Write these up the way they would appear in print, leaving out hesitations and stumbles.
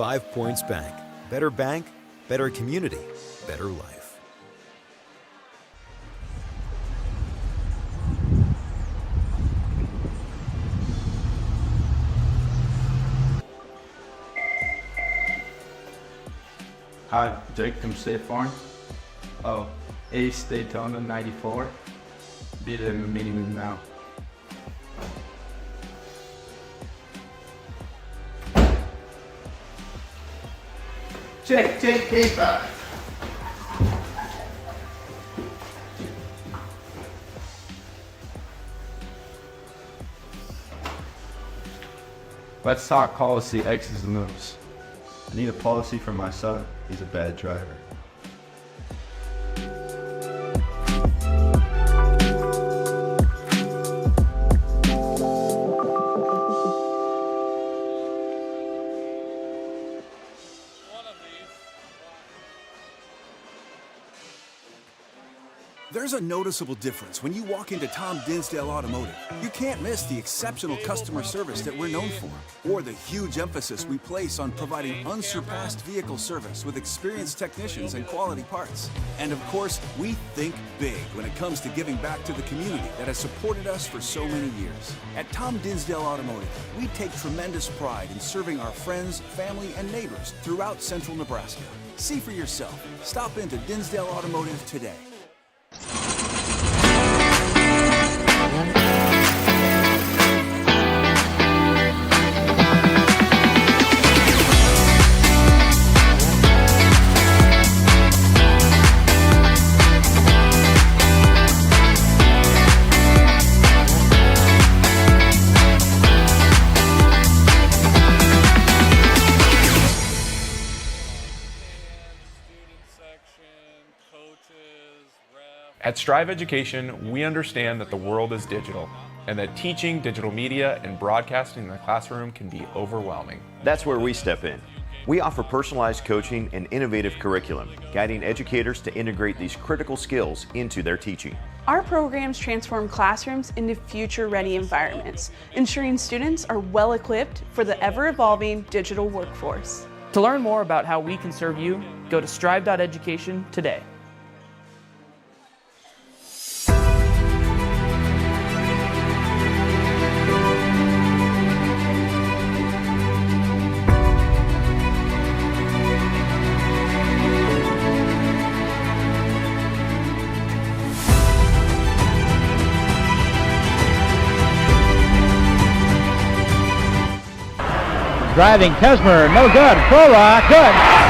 5 Points Bank. Bank, better community, better life. Hi, Jake from State Farm. Oh, Ace Daytona 94. Be there in the meeting room now. Check paper. Let's talk policy X's and O's. I need a policy for my son. He's a bad driver. There's a noticeable difference when you walk into Tom Dinsdale Automotive. You can't miss the exceptional customer service that we're known for, or the huge emphasis we place on providing unsurpassed vehicle service with experienced technicians and quality parts. And of course, we think big when it comes to giving back to the community that has supported us for so many years. At Tom Dinsdale Automotive, we take tremendous pride in serving our friends, family, and neighbors throughout central Nebraska. See for yourself. Stop into Dinsdale Automotive today. At Strive Education, we understand that the world is digital and that teaching digital media and broadcasting in the classroom can be overwhelming. That's where we step in. We offer personalized coaching and innovative curriculum, guiding educators to integrate these critical skills into their teaching. Our programs transform classrooms into future-ready environments, ensuring students are well-equipped for the ever-evolving digital workforce. To learn more about how we can serve you, go to strive.education today. Driving Tesmer, no good. Flora, good.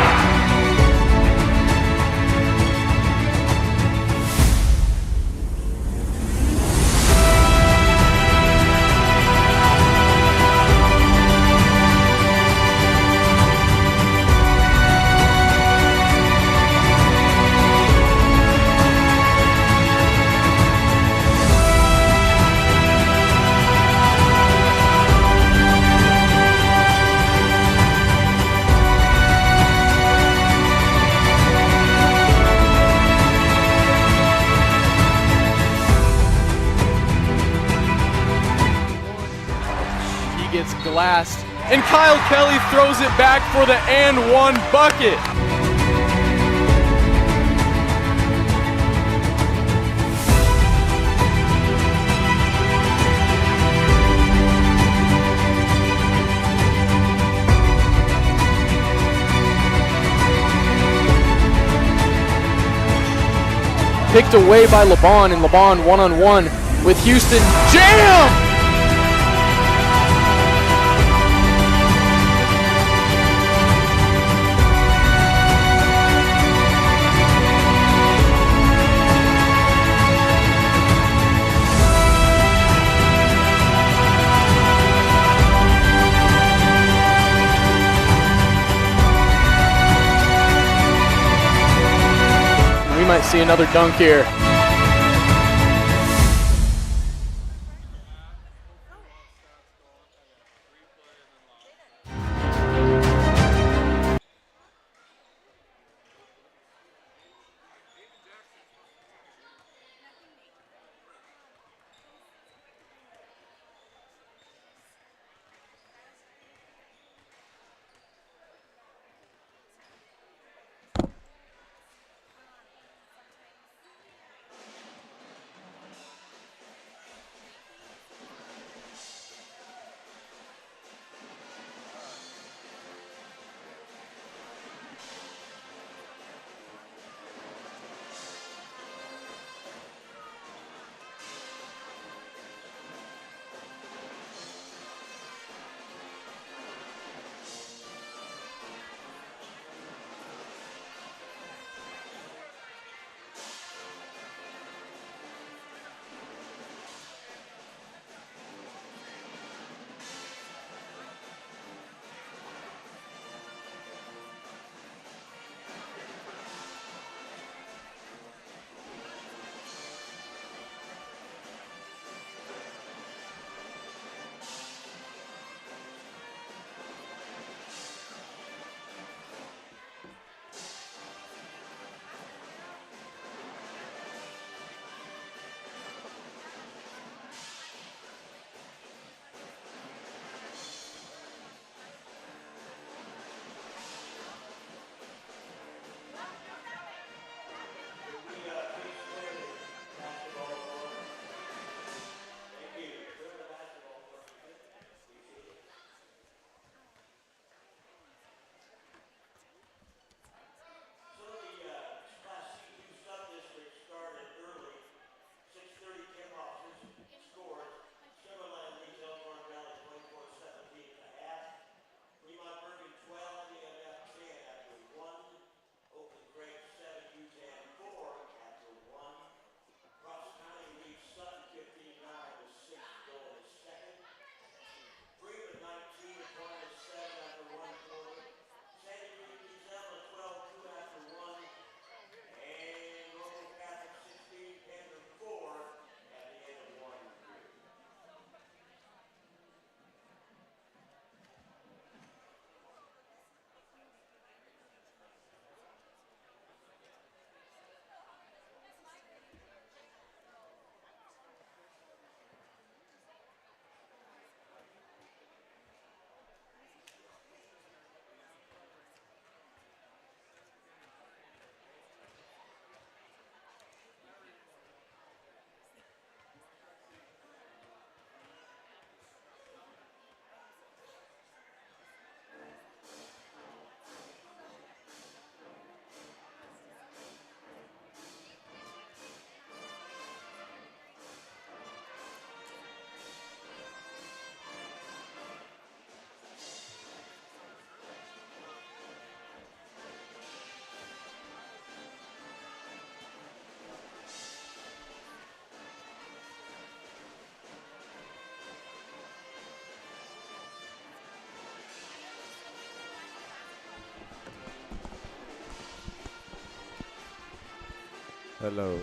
Gets glassed, and Kyle Kelly throws it back for the and one bucket. Picked away by LeBon, and LeBon one-on-one with Houston. Jam! We might see another dunk here. Hello.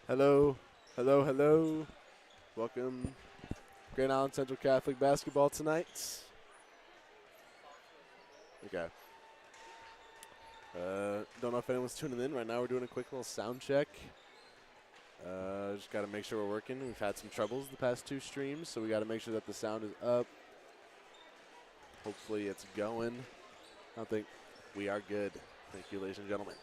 Hello, hello, hello. Welcome, Grand Island Central Catholic basketball tonight. Okay. Don't know if anyone's tuning in. Right now we're doing a quick little sound check. Just got to make sure we're working. We've had some troubles the past 2 streams, so we got to make sure that the sound is up. Hopefully it's going. I think we are good. Thank you, ladies and gentlemen.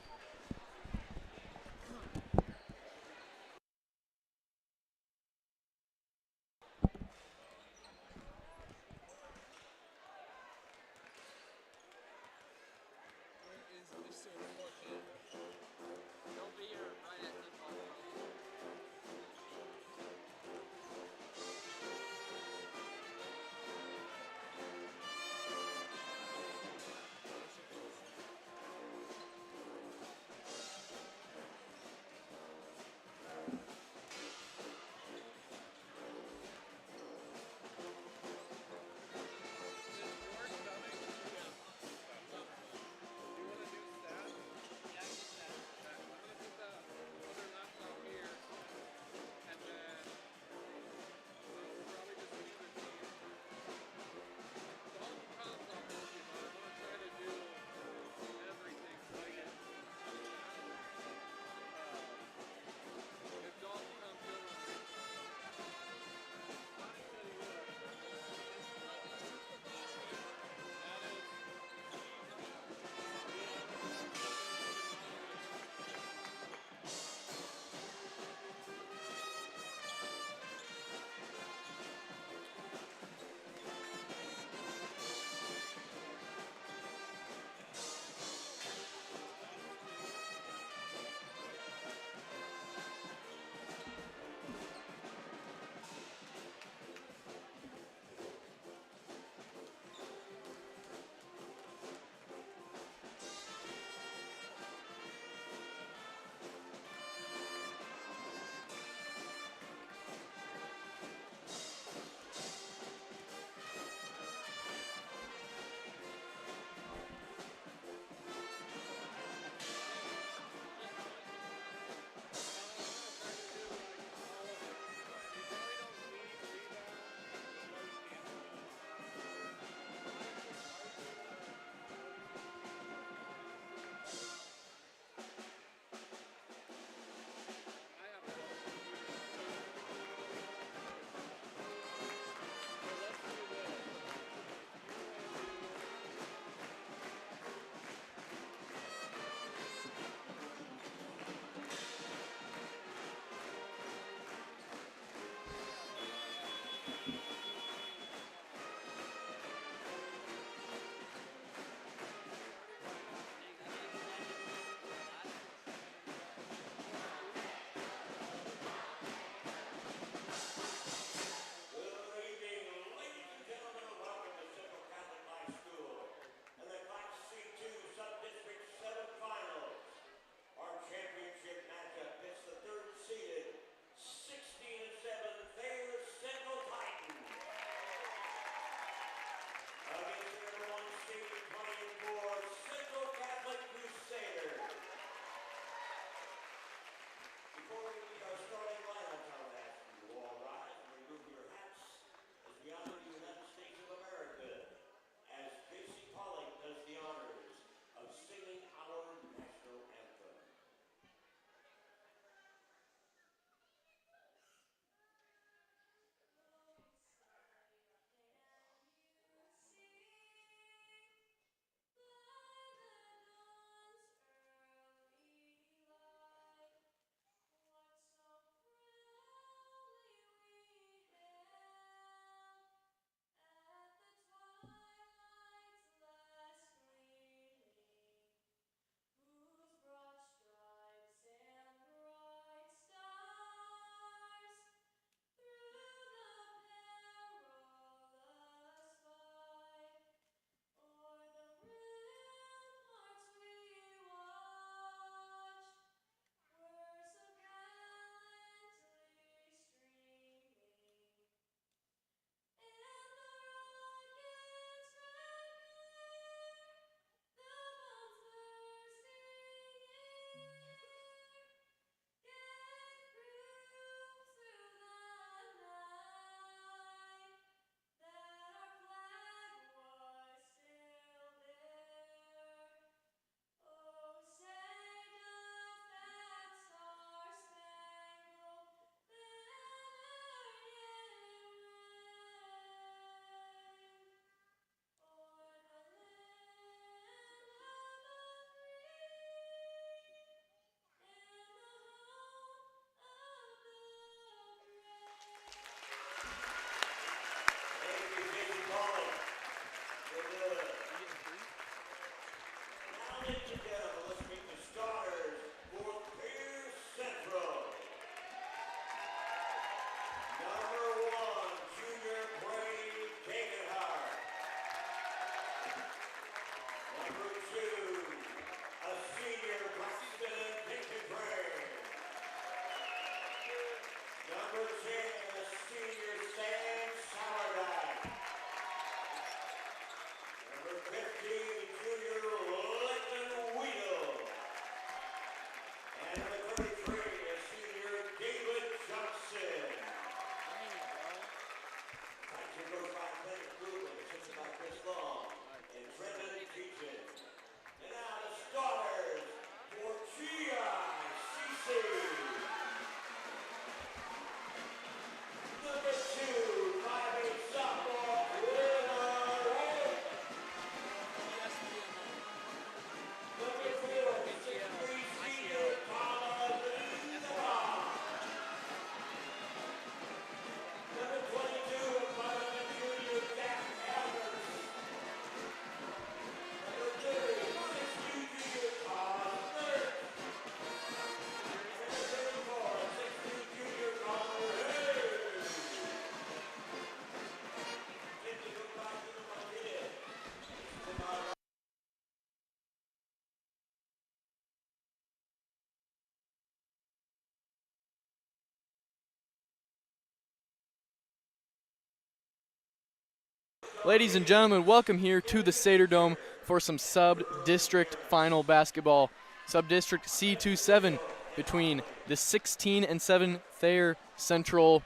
Ladies and gentlemen, welcome here to the Sater Dome for some sub-district final basketball. Sub-district C2-7 between the 16-7 Thayer Central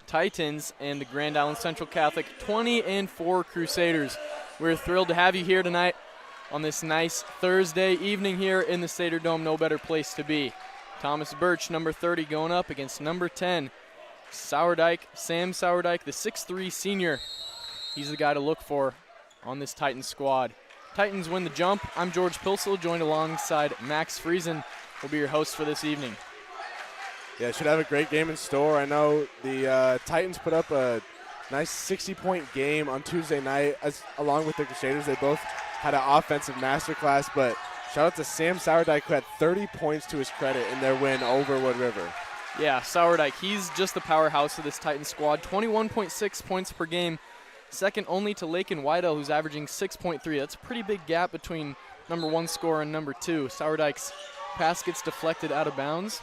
Titans and the Grand Island Central Catholic 20-4 Crusaders. We're thrilled to have you here tonight on this nice Thursday evening here in the Sater Dome. No better place to be. Thomas Birch, number 30, going up against number 10, Sam Sourdike, the 6'3 senior. He's the guy to look for on this Titans squad. Titans win the jump. I'm George Pilsel, joined alongside Max Friesen. Will be your host for this evening. Yeah, should have a great game in store. I know the Titans put up a nice 60-point game on Tuesday night, along with the Crusaders. They both had an offensive masterclass, but shout out to Sam Sourdike, who had 30 points to his credit in their win over Wood River. Yeah, Sourdike, he's just the powerhouse of this Titans squad. 21.6 points per game. Second only to Lakin Whitell, who's averaging 6.3. That's a pretty big gap between number 1 scorer and number 2. Sourdike's pass gets deflected out of bounds.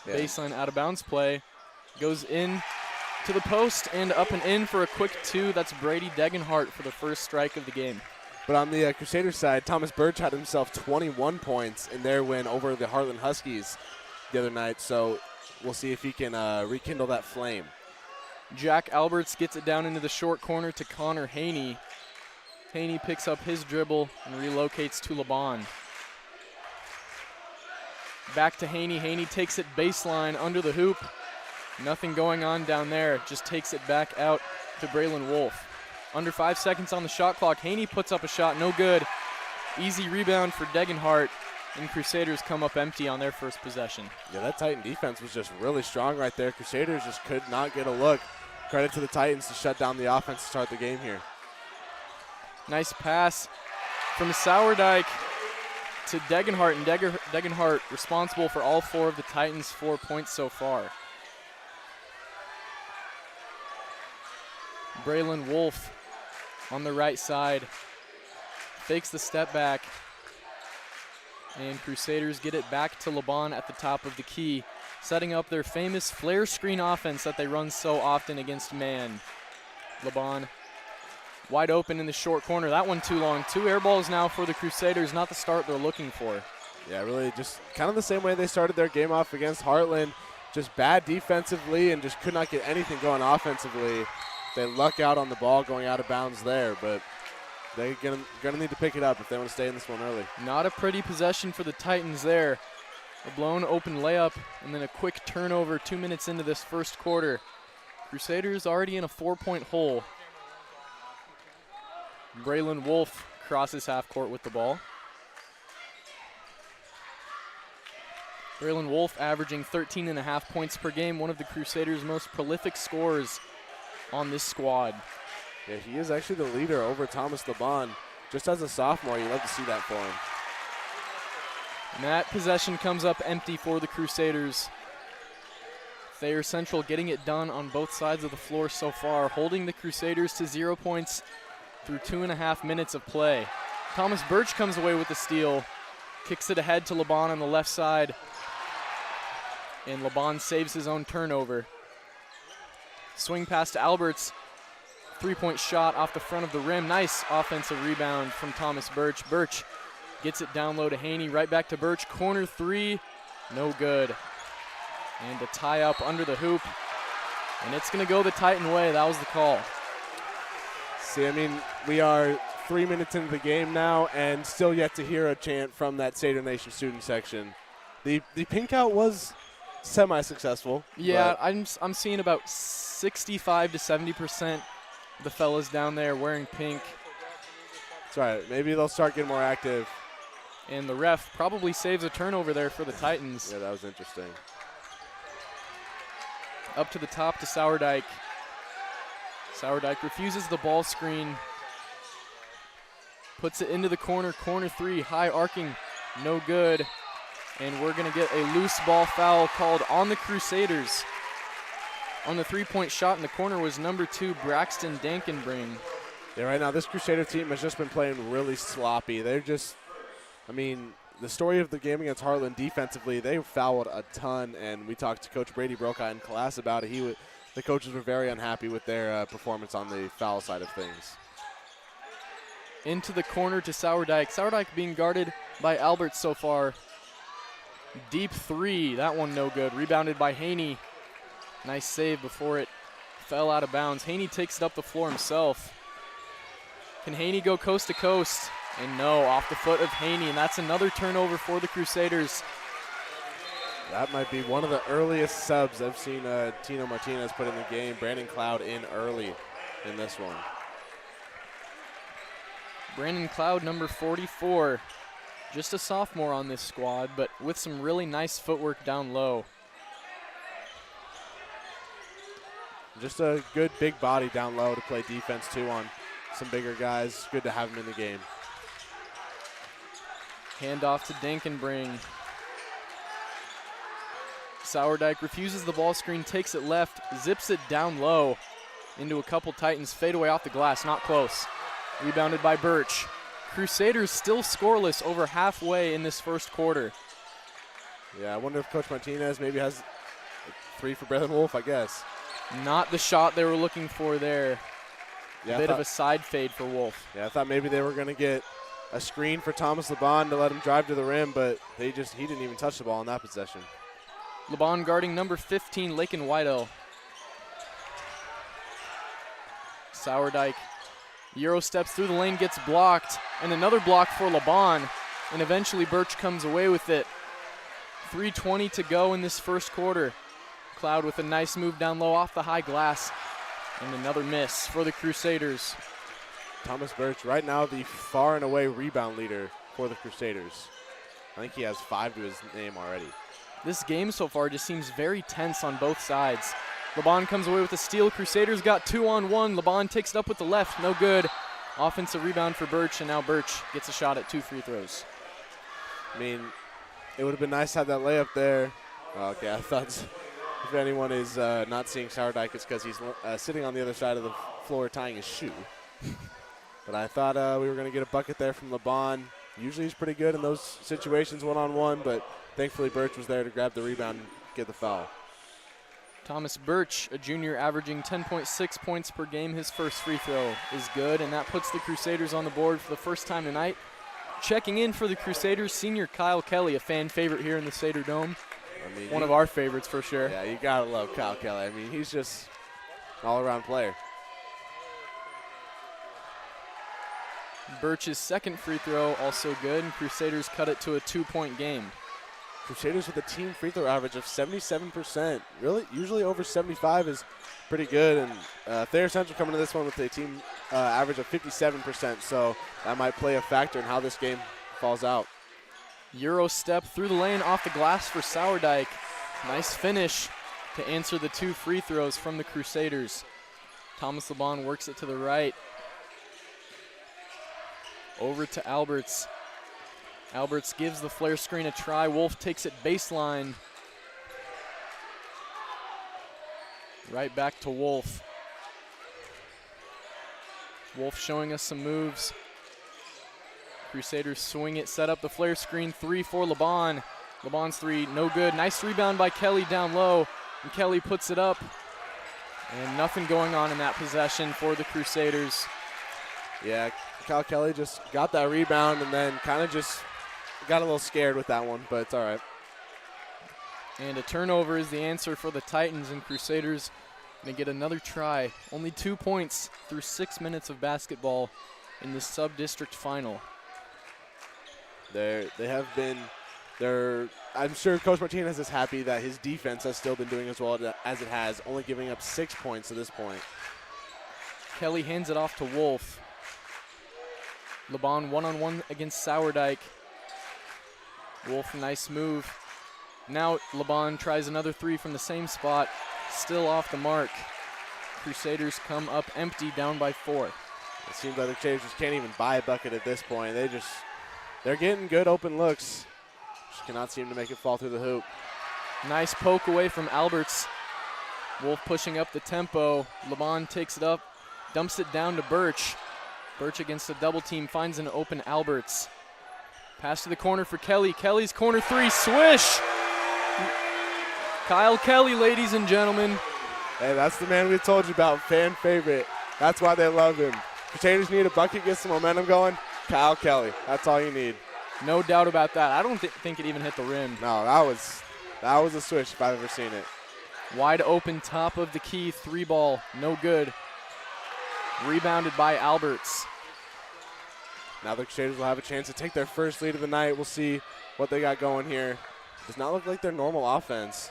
Yeah. Baseline out of bounds play. Goes in to the post and up and in for a quick 2. That's Brady Degenhart for the first strike of the game. But on the Crusader side, Thomas Birch had himself 21 points in their win over the Heartland Huskies the other night. So we'll see if he can rekindle that flame. Jack Alberts gets it down into the short corner to Connor Haney. Haney picks up his dribble and relocates to Laban. Back to Haney. Haney takes it baseline under the hoop. Nothing going on down there. Just takes it back out to Braylon Wolf. Under 5 seconds on the shot clock. Haney puts up a shot. No good. Easy rebound for Degenhart. And Crusaders come up empty on their first possession. Yeah, that Titan defense was just really strong right there. Crusaders just could not get a look. Credit to the Titans to shut down the offense to start the game here. Nice pass from Sourdike to Degenhart, and Degenhart responsible for all 4 of the Titans' 4 points so far. Braylon Wolf on the right side fakes the step back, and Crusaders get it back to Laban at the top of the key, setting up their famous flare screen offense that they run so often against man. Laban wide open in the short corner. That one too long. 2 air balls now for the Crusaders, not the start they're looking for. Yeah, really just kind of the same way they started their game off against Heartland. Just bad defensively and just could not get anything going offensively. They luck out on the ball going out of bounds there, but they're gonna need to pick it up if they want to stay in this one early. Not a pretty possession for the Titans there. A blown open layup and then a quick turnover 2 minutes into this first quarter. Crusaders already in a 4-point hole. Braylon Wolf crosses half court with the ball. Braylon Wolf averaging 13.5 points per game, one of the Crusaders' most prolific scorers on this squad. Yeah, he is actually the leader over Thomas Laban. Just as a sophomore, you love to see that for him. And that possession comes up empty for the Crusaders. Thayer Central getting it done on both sides of the floor so far, holding the Crusaders to 0 points through 2.5 minutes of play. Thomas Birch comes away with the steal, kicks it ahead to Laban on the left side, and Laban saves his own turnover. Swing pass to Alberts. 3-point shot off the front of the rim. Nice offensive rebound from Thomas Birch. Birch gets it down low to Haney. Right back to Birch. Corner 3. No good. And a tie up under the hoop. And it's going to go the Titan way. That was the call. See, I mean, we are 3 minutes into the game now and still yet to hear a chant from that Sater Nation student section. The pink out was semi-successful. Yeah, I'm seeing about 65 to 70% the fellas down there wearing pink. That's right. Maybe they'll start getting more active. And the ref probably saves a turnover there for the Titans. Yeah, that was interesting. Up to the top to Sourdike. Sourdike refuses the ball screen. Puts it into the corner. Corner 3, high arcing, no good. And we're going to get a loose ball foul called on the Crusaders. On the 3-point shot in the corner was number 2, Braxton Dankenbring. Yeah, right now this Crusader team has just been playing really sloppy. They're just, I mean, the story of the game against Heartland defensively, they fouled a ton, and we talked to Coach Brady Brokai in class about it. The coaches were very unhappy with their performance on the foul side of things. into the corner to Sourdyke. Sourdyke being guarded by Alberts so far. Deep three, that one no good. Rebounded by Haney. Nice save before it fell out of bounds. Haney takes it up the floor himself. Can Haney go coast to coast? And no, off the foot of Haney, and that's another turnover for the Crusaders. That might be one of the earliest subs I've seen Tino Martinez put in the game. Brandon Cloud in early in this one. Brandon Cloud, number 44. Just a sophomore on this squad, but with some really nice footwork down low. Just a good big body down low to play defense too on some bigger guys. Good to have him in the game. Handoff to Dankenbring. Sourdyke refuses the ball screen, takes it left, zips it down low into a couple Titans. Fade away off the glass, not close. Rebounded by Birch. Crusaders still scoreless over halfway in this first quarter. Yeah, I wonder if Coach Martinez maybe has a 3 for Braylon Wolf, I guess. Not the shot they were looking for there. Yeah, a bit of a side fade for Wolf. Yeah, I thought maybe they were going to get a screen for Thomas LeBon to let him drive to the rim, but he didn't even touch the ball in that possession. LeBon guarding number 15, Lakin Whitell. Sourdyke Euro steps through the lane, gets blocked, and another block for LeBon, and eventually Birch comes away with it. 3:20 to go in this first quarter. Cloud with a nice move down low off the high glass, and another miss for the Crusaders. Thomas Birch, right now the far and away rebound leader for the Crusaders. I think he has 5 to his name already. This game so far just seems very tense on both sides. LeBon comes away with a steal. Crusaders got 2-on-1. LeBon takes it up with the left, no good. Offensive rebound for Birch, and now Birch gets a shot at 2 free throws. I mean, it would have been nice to have that layup there. Okay, I thought if anyone is not seeing Sourdyke, it's because he's sitting on the other side of the floor tying his shoe. But I thought we were going to get a bucket there from LeBon. Usually he's pretty good in those situations one-on-one, but thankfully Birch was there to grab the rebound and get the foul. Thomas Birch, a junior averaging 10.6 points per game. His first free throw is good, and that puts the Crusaders on the board for the first time tonight. Checking in for the Crusaders, senior Kyle Kelly, a fan favorite here in the Sater Dome. I mean, one of our favorites for sure. Yeah, you got to love Kyle Kelly. I mean, he's just an all-around player. Birch's second free throw also good, and Crusaders cut it to a 2-point game. Crusaders with a team free throw average of 77%. Really, usually over 75 is pretty good. And Thayer Central coming to this one with a team average of 57%. So that might play a factor in how this game falls out. Euro step through the lane off the glass for Sourdyke. Nice finish to answer the 2 free throws from the Crusaders. Thomas LeBon works it to the right. Over to Alberts. Alberts gives the flare screen a try. Wolf takes it baseline. Right back to Wolf. Wolf showing us some moves. Crusaders swing it, set up the flare screen. 3 for LeBon. LeBon's 3, no good. Nice rebound by Kelly down low. And Kelly puts it up. And nothing going on in that possession for the Crusaders. Yeah, Kyle Kelly just got that rebound and then kind of just got a little scared with that one, but it's all right. And a turnover is the answer for the Titans, and Crusaders going to get another try. Only 2 points through 6 minutes of basketball in the sub-district final. They have been, I'm sure Coach Martinez is happy that his defense has still been doing as well as it has, only giving up 6 points to this point. Kelly hands it off to Wolf. LeBon one-on-one against Sourdyke. Wolf, nice move. Now LeBon tries another 3 from the same spot, still off the mark. Crusaders come up empty, down by 4. It seems like the Crusaders just can't even buy a bucket at this point. They're getting good open looks. Just cannot seem to make it fall through the hoop. Nice poke away from Alberts. Wolf pushing up the tempo. LeBon takes it up, dumps it down to Birch. Birch against a double team, finds an open Alberts. Pass to the corner for Kelly. Kelly's corner 3, swish! Kyle Kelly, ladies and gentlemen. Hey, that's the man we told you about, fan favorite. That's why they love him. Crusaders need a bucket, get some momentum going. Kyle Kelly, that's all you need. No doubt about that. I don't think it even hit the rim. No, that was a switch if I've ever seen it. Wide open, top of the key, 3-ball, no good. Rebounded by Alberts. Now the Crusaders will have a chance to take their first lead of the night. We'll see what they got going here. Does not look like their normal offense.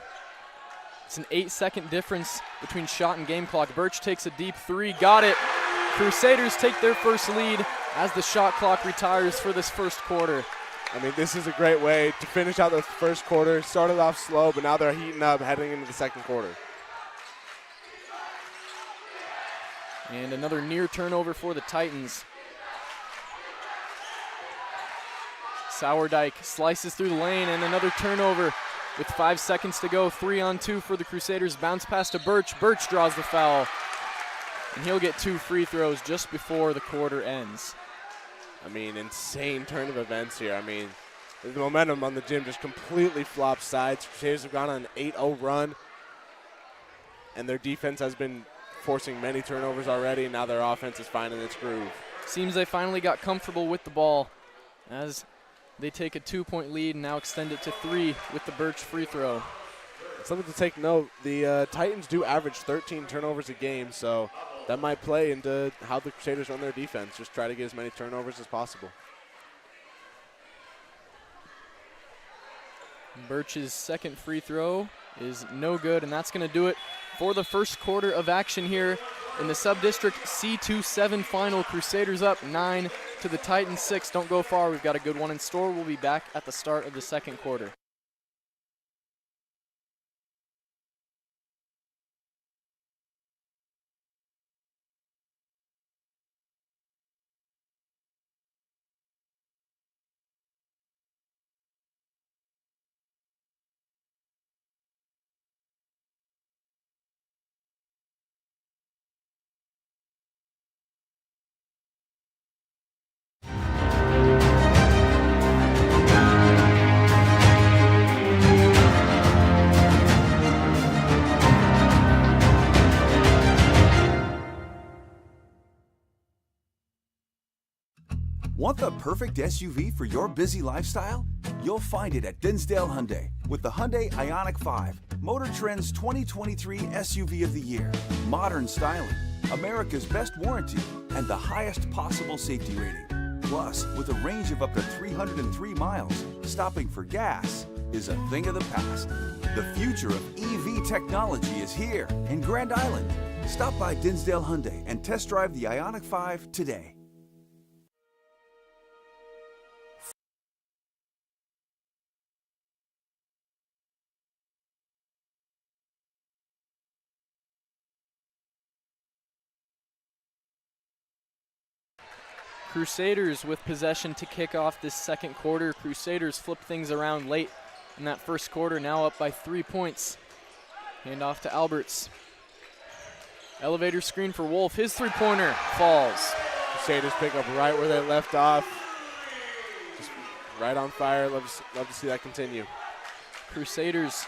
It's an 8-second difference between shot and game clock. Birch takes a deep 3, got it. Crusaders take their first lead as the shot clock retires for this first quarter. I mean, this is a great way to finish out the first quarter. Started off slow, but now they're heating up heading into the second quarter. And another near turnover for the Titans. Sourdyke slices through the lane and another turnover with 5 seconds to go. 3-on-2 for the Crusaders. Bounce pass to Birch. Birch draws the foul. And he'll get 2 free throws just before the quarter ends. I mean, insane turn of events here. I mean, the momentum on the gym just completely flopped sides. Crusaders have gone on an 8-0 run, and their defense has been forcing many turnovers already, and now their offense is finding its groove. Seems they finally got comfortable with the ball as they take a 2-point lead and now extend it to 3 with the Birch free throw. Something to take note, the Titans do average 13 turnovers a game, so that might play into how the Crusaders run their defense. Just try to get as many turnovers as possible. Birch's second free throw is no good, and that's going to do it for the first quarter of action here in the sub-district C2-7 final. Crusaders up 9 to the Titans 6. Don't go far. We've got a good one in store. We'll be back at the start of the second quarter. Want the perfect SUV for your busy lifestyle? You'll find it at Dinsdale Hyundai with the Hyundai Ioniq 5, Motor Trend's 2023 SUV of the Year. Modern styling, America's best warranty, and the highest possible safety rating. Plus, with a range of up to 303 miles, stopping for gas is a thing of the past. The future of EV technology is here in Grand Island. Stop by Dinsdale Hyundai and test drive the Ioniq 5 today. Crusaders with possession to kick off this second quarter. Crusaders flipped things around late in that first quarter, now up by 3 points. Hand off to Alberts. Elevator screen for Wolf. His three-pointer falls. Crusaders pick up right where they left off. Just right on fire. Love to see that continue. Crusaders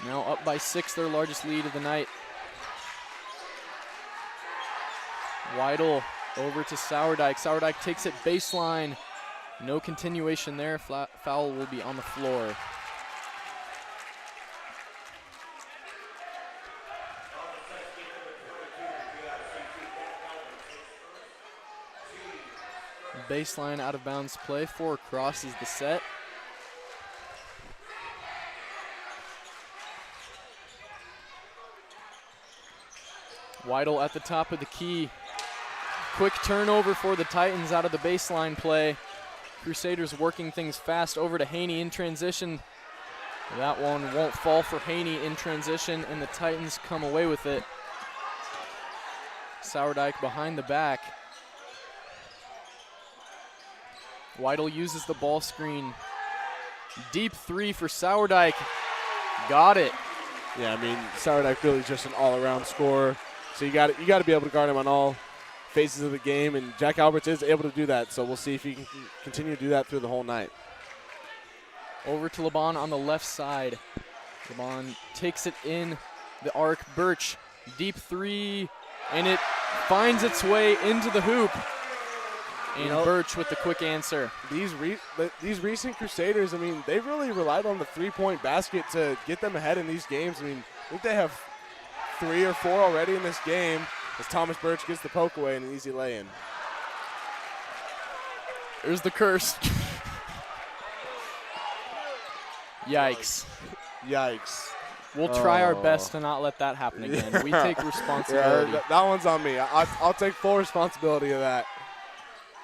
now up by 6, their largest lead of the night. Weidel over to Sourdyke. Sourdyke takes it baseline. No continuation there. Foul will be on the floor. Baseline out of bounds play. 4 crosses the set. Weidel at the top of the key. Quick turnover for the Titans out of the baseline play. Crusaders working things fast over to Haney in transition. That one won't fall for Haney in transition, and the Titans come away with it. Sourdyke behind the back. Weidel uses the ball screen. Deep 3 for Sourdyke. Got it. Yeah, I mean, Sourdyke really just an all-around scorer. So you got to be able to guard him on all phases of the game, and Jack Alberts is able to do that, so we'll see if he can continue to do that through the whole night. Over to Laban on the left side. Laban takes it in the arc. Birch, deep 3, and it finds its way into the hoop. And Birch with the quick answer. These recent Crusaders, I mean, they've really relied on the three-point basket to get them ahead in these games. I mean, I think they have 3 or 4 already in this game as Thomas Birch gets the poke away and an easy lay-in. There's the curse. Yikes. Yikes. We'll try our best to not let that happen again. We take responsibility. Yeah, that one's on me. I'll take full responsibility of that.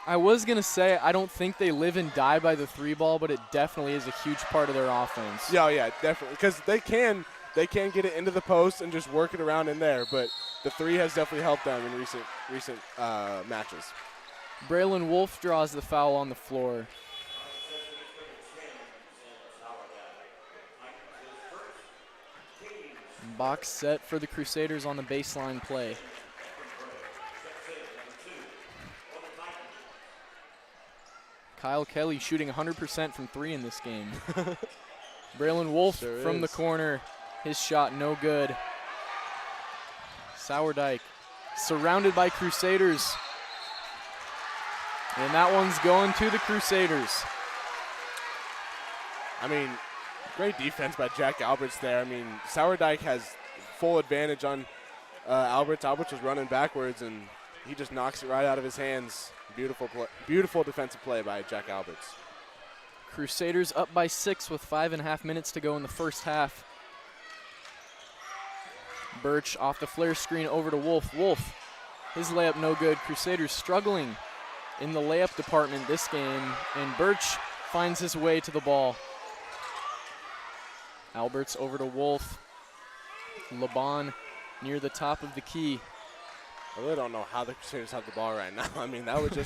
I was going to say I don't think they live and die by the 3 ball, but it definitely is a huge part of their offense. Yeah, definitely. Because they can get it into the post and just work it around in there, but the 3 has definitely helped them in recent matches. Braylon Wolf draws the foul on the floor. Box set for the Crusaders on the baseline play. Kyle Kelly shooting 100% from 3 in this game. Braylon Wolf from the corner. His shot no good. Sourdyke surrounded by Crusaders. And that one's going to the Crusaders. I mean, great defense by Jack Alberts there. I mean, Sourdyke has full advantage on Alberts. Alberts was running backwards, and he just knocks it right out of his hands. Beautiful defensive play by Jack Alberts. Crusaders up by 6 with 5.5 minutes to go in the first half. Birch off the flare screen over to Wolf. Wolf, his layup no good. Crusaders struggling in the layup department this game, and Birch finds his way to the ball. Alberts over to Wolf. Laban near the top of the key. I really don't know how the Crusaders have the ball right now. I mean, that was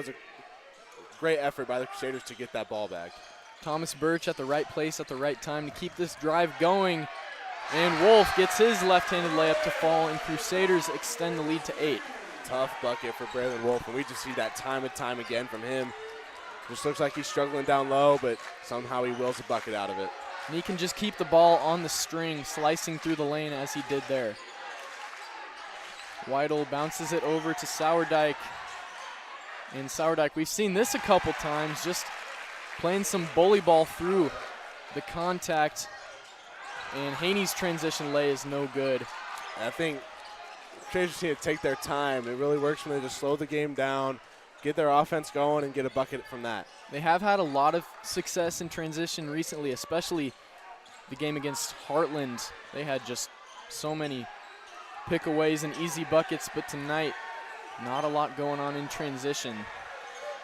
a great effort by the Crusaders to get that ball back. Thomas Birch at the right place at the right time to keep this drive going. And Wolf gets his left-handed layup to fall, and Crusaders extend the lead to 8. Tough bucket for Braylon Wolf, and we just see that time and time again from him. Just looks like he's struggling down low, but somehow he wills a bucket out of it. And he can just keep the ball on the string, slicing through the lane as he did there. Weidel bounces it over to Sourdyke. And Sourdyke, we've seen this a couple times, just playing some bully ball through the contact. And Haney's transition lay is no good. And I think Crusaders need to take their time. It really works when they just slow the game down, get their offense going, and get a bucket from that. They have had a lot of success in transition recently, especially the game against Heartland. They had just so many pickaways and easy buckets, but tonight, not a lot going on in transition.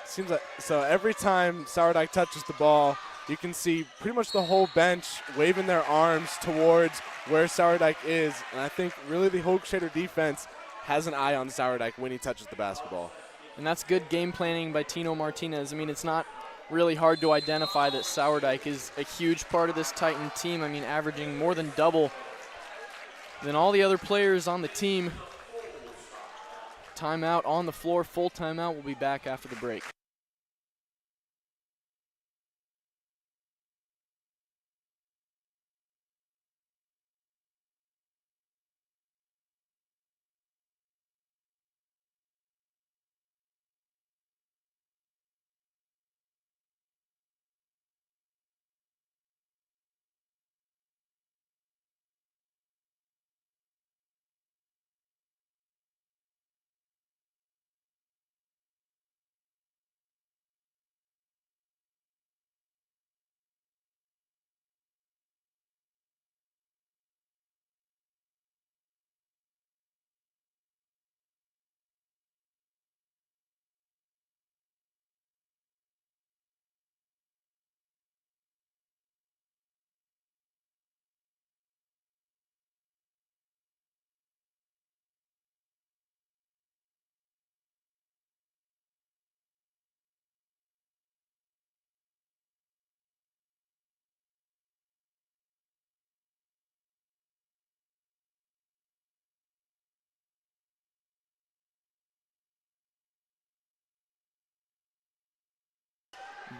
Seems like, so every time Sourdyke touches the ball, you can see pretty much the whole bench waving their arms towards where Sourdyke is, and I think really the whole Crusader defense has an eye on Sourdyke when he touches the basketball. And that's good game planning by Tino Martinez. I mean, it's not really hard to identify that Sourdyke is a huge part of this Titan team. I mean, averaging more than double than all the other players on the team. Timeout on the floor, full timeout. We'll be back after the break.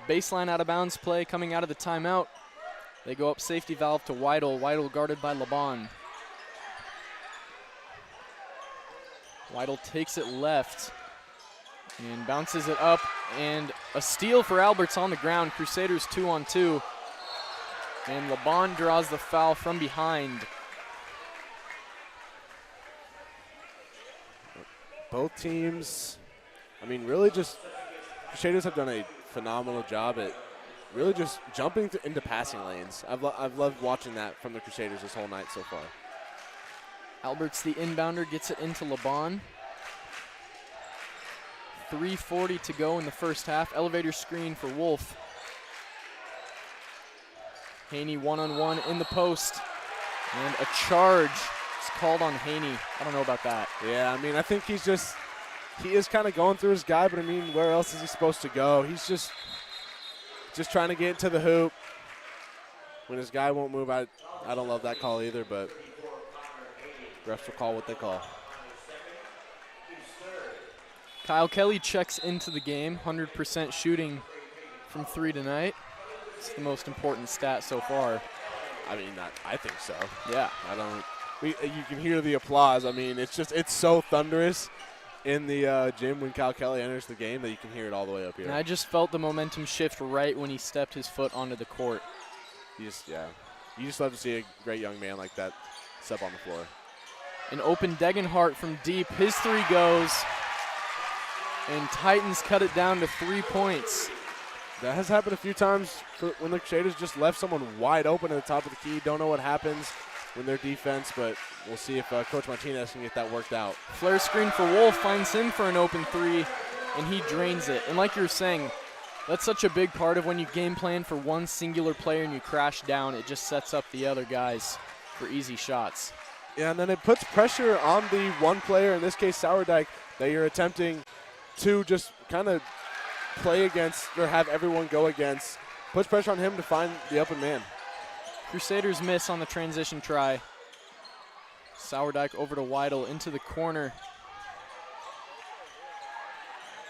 Baseline out of bounds play coming out of the timeout. They go up safety valve to Weidel. Weidel guarded by Laban. Weidel takes it left. And bounces it up, and a steal for Alberts on the ground. Crusaders 2-on-2. And LeBon draws the foul from behind. Both teams, I mean, really just, Crusaders have done a phenomenal job at really just jumping into passing lanes. I've loved watching that from the Crusaders this whole night so far. Alberts, the inbounder, gets it into LeBon. 3:40 to go in the first half. Elevator screen for Wolf. Haney one-on-one in the post. And a charge is called on Haney. I don't know about that. Yeah, I mean, I think he is kind of going through his guy, but I mean, where else is he supposed to go? He's just trying to get into the hoop. When his guy won't move, I don't love that call either, but refs will call what they call. Kyle Kelly checks into the game, 100% shooting from 3 tonight. It's the most important stat so far. I mean, I think so. Yeah. You can hear the applause. I mean, it's so thunderous in the gym when Kyle Kelly enters the game that you can hear it all the way up here. And I just felt the momentum shift right when he stepped his foot onto the court. You just love to see a great young man like that step on the floor. An open Degenhart from deep. His 3 goes. And Titans cut it down to 3 points. That has happened a few times when the Crusaders just left someone wide open at the top of the key. Don't know what happens when they're defense, but we'll see if Coach Martinez can get that worked out. Flare screen for Wolf, finds him for an open 3, and he drains it. And like you were saying, that's such a big part of when you game plan for one singular player and you crash down. It just sets up the other guys for easy shots. Yeah, and then it puts pressure on the one player, in this case Sourdike, that you're attempting to just kind of play against or have everyone go against. Puts pressure on him to find the open man. Crusaders miss on the transition try. Sourdike over to Weidel into the corner.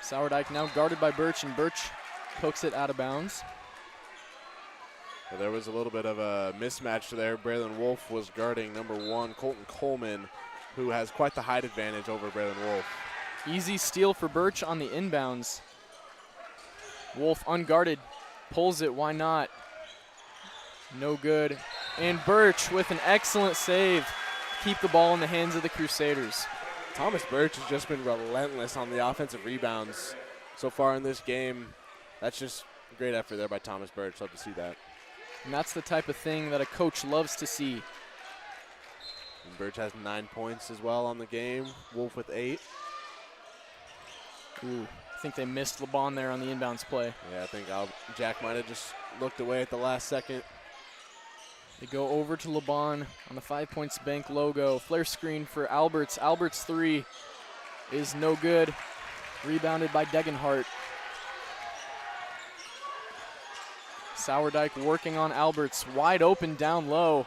Sourdike now guarded by Birch, and Birch pokes it out of bounds. Well, there was a little bit of a mismatch there. Braylon Wolf was guarding number 1, Colton Coleman, who has quite the height advantage over Braylon Wolf. Easy steal for Birch on the inbounds. Wolf unguarded, pulls it, why not? No good. And Birch with an excellent save. Keep the ball in the hands of the Crusaders. Thomas Birch has just been relentless on the offensive rebounds so far in this game. That's just a great effort there by Thomas Birch. Love to see that. And that's the type of thing that a coach loves to see. And Birch has 9 points as well on the game. Wolf with 8. Ooh, I think they missed LeBon there on the inbounds play. Yeah, I think Jack might have just looked away at the last second. They go over to LeBon on the 5 Points Bank logo. Flare screen for Alberts. Alberts 3 is no good. Rebounded by Degenhart. Sourdike working on Alberts. Wide open down low.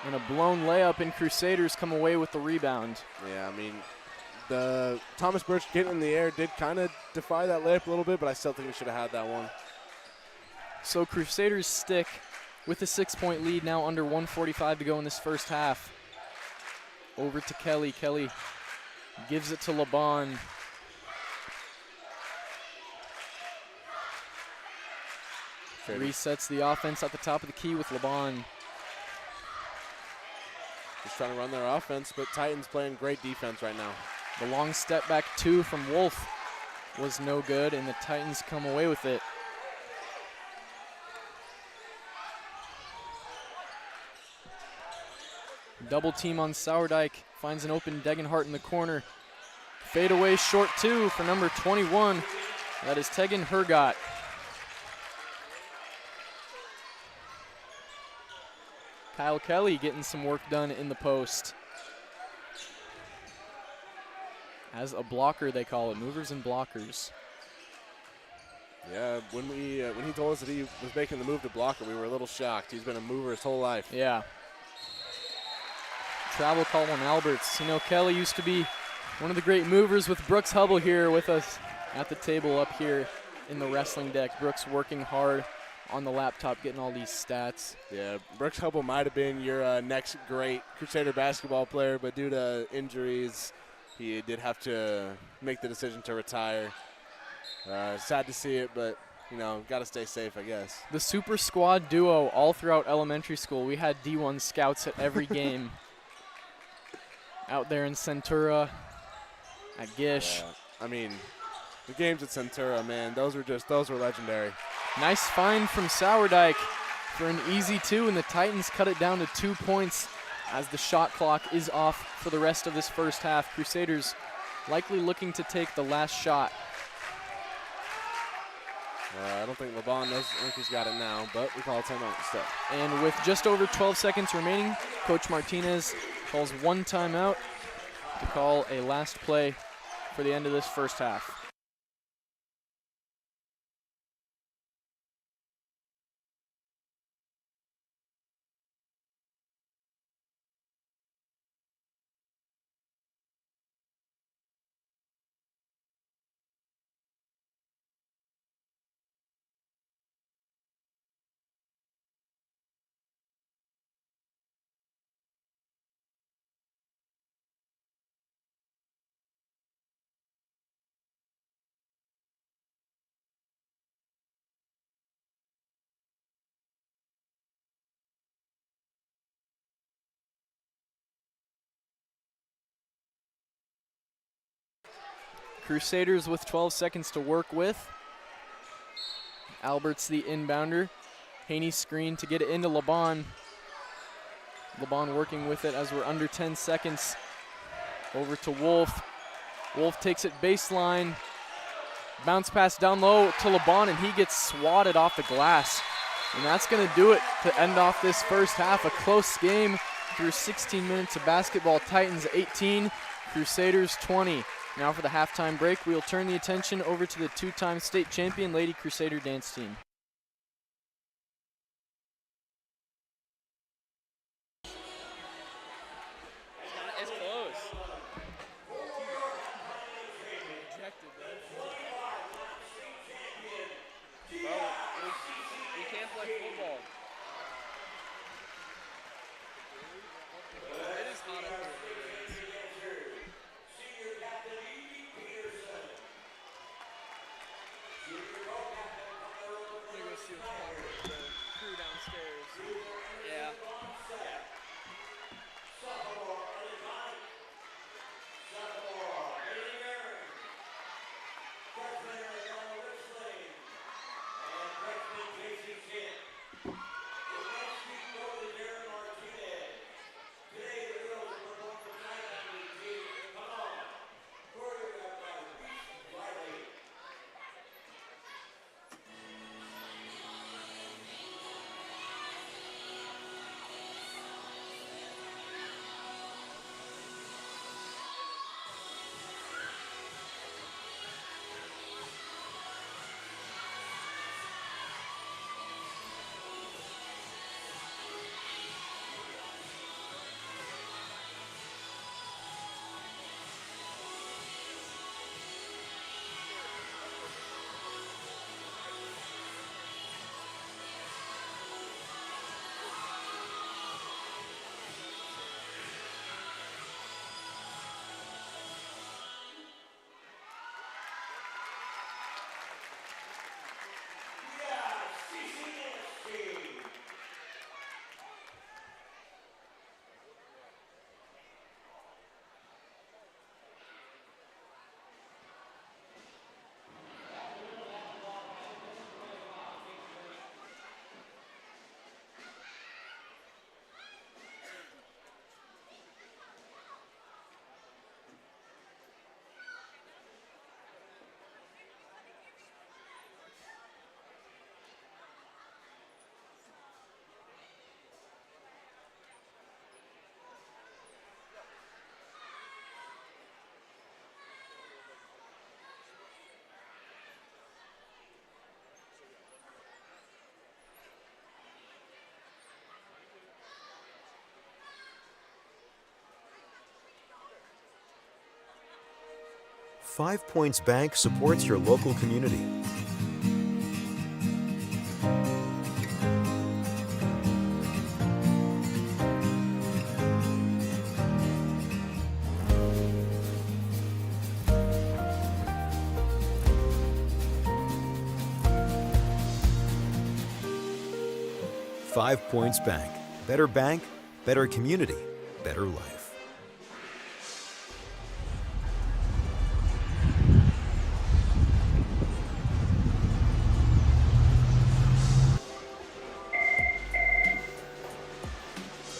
And a blown layup, and Crusaders come away with the rebound. Yeah, I mean, the Thomas Birch getting in the air did kind of defy that layup a little bit, but I still think we should have had that one. So Crusaders stick with a 6-point lead, now under 1:45 to go in this first half. Over to Kelly. Kelly gives it to LeBon. Resets the offense at the top of the key with LeBon. Just trying to run their offense, but Titans playing great defense right now. The long step back 2 from Wolf was no good, and the Titans come away with it. Double team on Sourdike, finds an open Degenhart in the corner. Fade away short 2 for number 21. That is Tegan Hergott. Kyle Kelly getting some work done in the post. As a blocker, they call it, movers and blockers. Yeah, when he told us that he was making the move to blocker, we were a little shocked. He's been a mover his whole life. Yeah. Travel call on Alberts. You know, Kelly used to be one of the great movers with Brooks Hubble here with us at the table up here in the wrestling deck. Brooks working hard on the laptop, getting all these stats. Yeah, Brooks Hubble might have been your next great Crusader basketball player, but due to injuries, he did have to make the decision to retire. Sad to see it, but, got to stay safe, I guess. The super squad duo all throughout elementary school. We had D1 scouts at every game. Out there in Centura, at GICC. Yeah. The games at Centura, man, those were legendary. Nice find from Sourdike for an easy 2, and the Titans cut it down to 2 points as the shot clock is off for the rest of this first half. Crusaders likely looking to take the last shot. I don't think LeBon knows. I think he's got it now, but we call a timeout instead. And with just over 12 seconds remaining, Coach Martinez calls one timeout to call a last play for the end of this first half. Crusaders with 12 seconds to work with. Albert's the inbounder. Haney's screen to get it into LeBon. LeBon working with it as we're under 10 seconds. Over to Wolf. Wolf takes it baseline. Bounce pass down low to LeBon, and he gets swatted off the glass. And that's going to do it to end off this first half. A close game through 16 minutes of basketball. Titans 18, Crusaders 20. Now for the halftime break, we'll turn the attention over to the 2-time state champion Lady Crusader dance team. It's close. Bro, we can't play football. It is hot up here. Crew downstairs. Yeah. Five Points Bank supports your local community. 5 Points Bank. Better bank, better community, better life.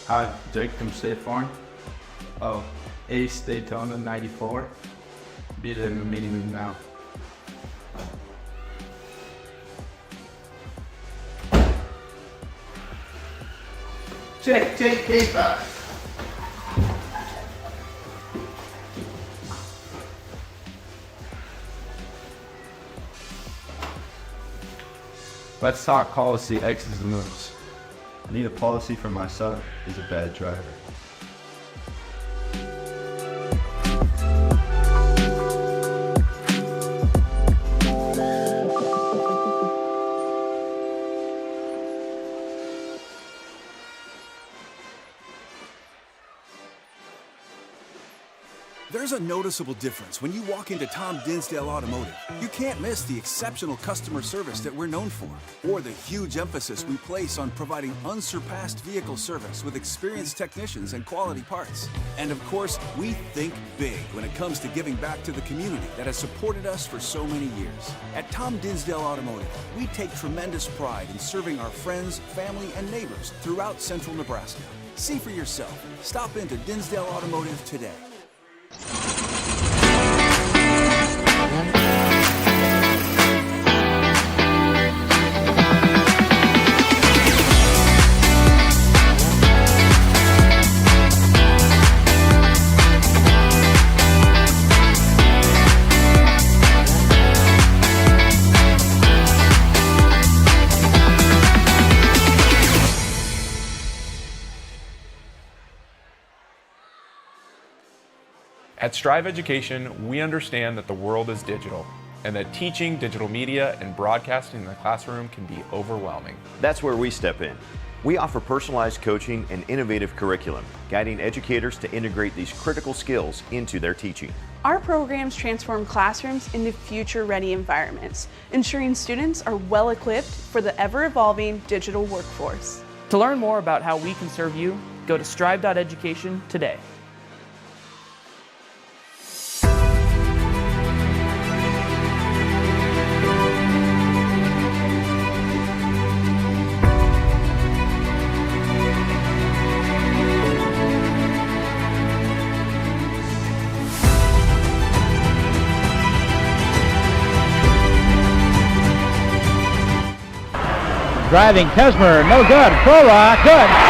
Hi, Jake from State Farm. Oh, Ace Daytona 94. Be there in the meeting room now. Check, paper. Let's talk policy, X's and O's. I need a policy for my son. He's a bad driver. There's a noticeable difference when you walk into Tom Dinsdale Automotive. You can't miss the exceptional customer service that we're known for, or the huge emphasis we place on providing unsurpassed vehicle service with experienced technicians and quality parts. And of course, we think big when it comes to giving back to the community that has supported us for so many years. At Tom Dinsdale Automotive, we take tremendous pride in serving our friends, family, and neighbors throughout central Nebraska. See for yourself. Stop into Dinsdale Automotive today. At Strive Education, we understand that the world is digital and that teaching digital media and broadcasting in the classroom can be overwhelming. That's where we step in. We offer personalized coaching and innovative curriculum, guiding educators to integrate these critical skills into their teaching. Our programs transform classrooms into future-ready environments, ensuring students are well-equipped for the ever-evolving digital workforce. To learn more about how we can serve you, go to strive.education today. Driving Tesmer, no good. Prolock, good.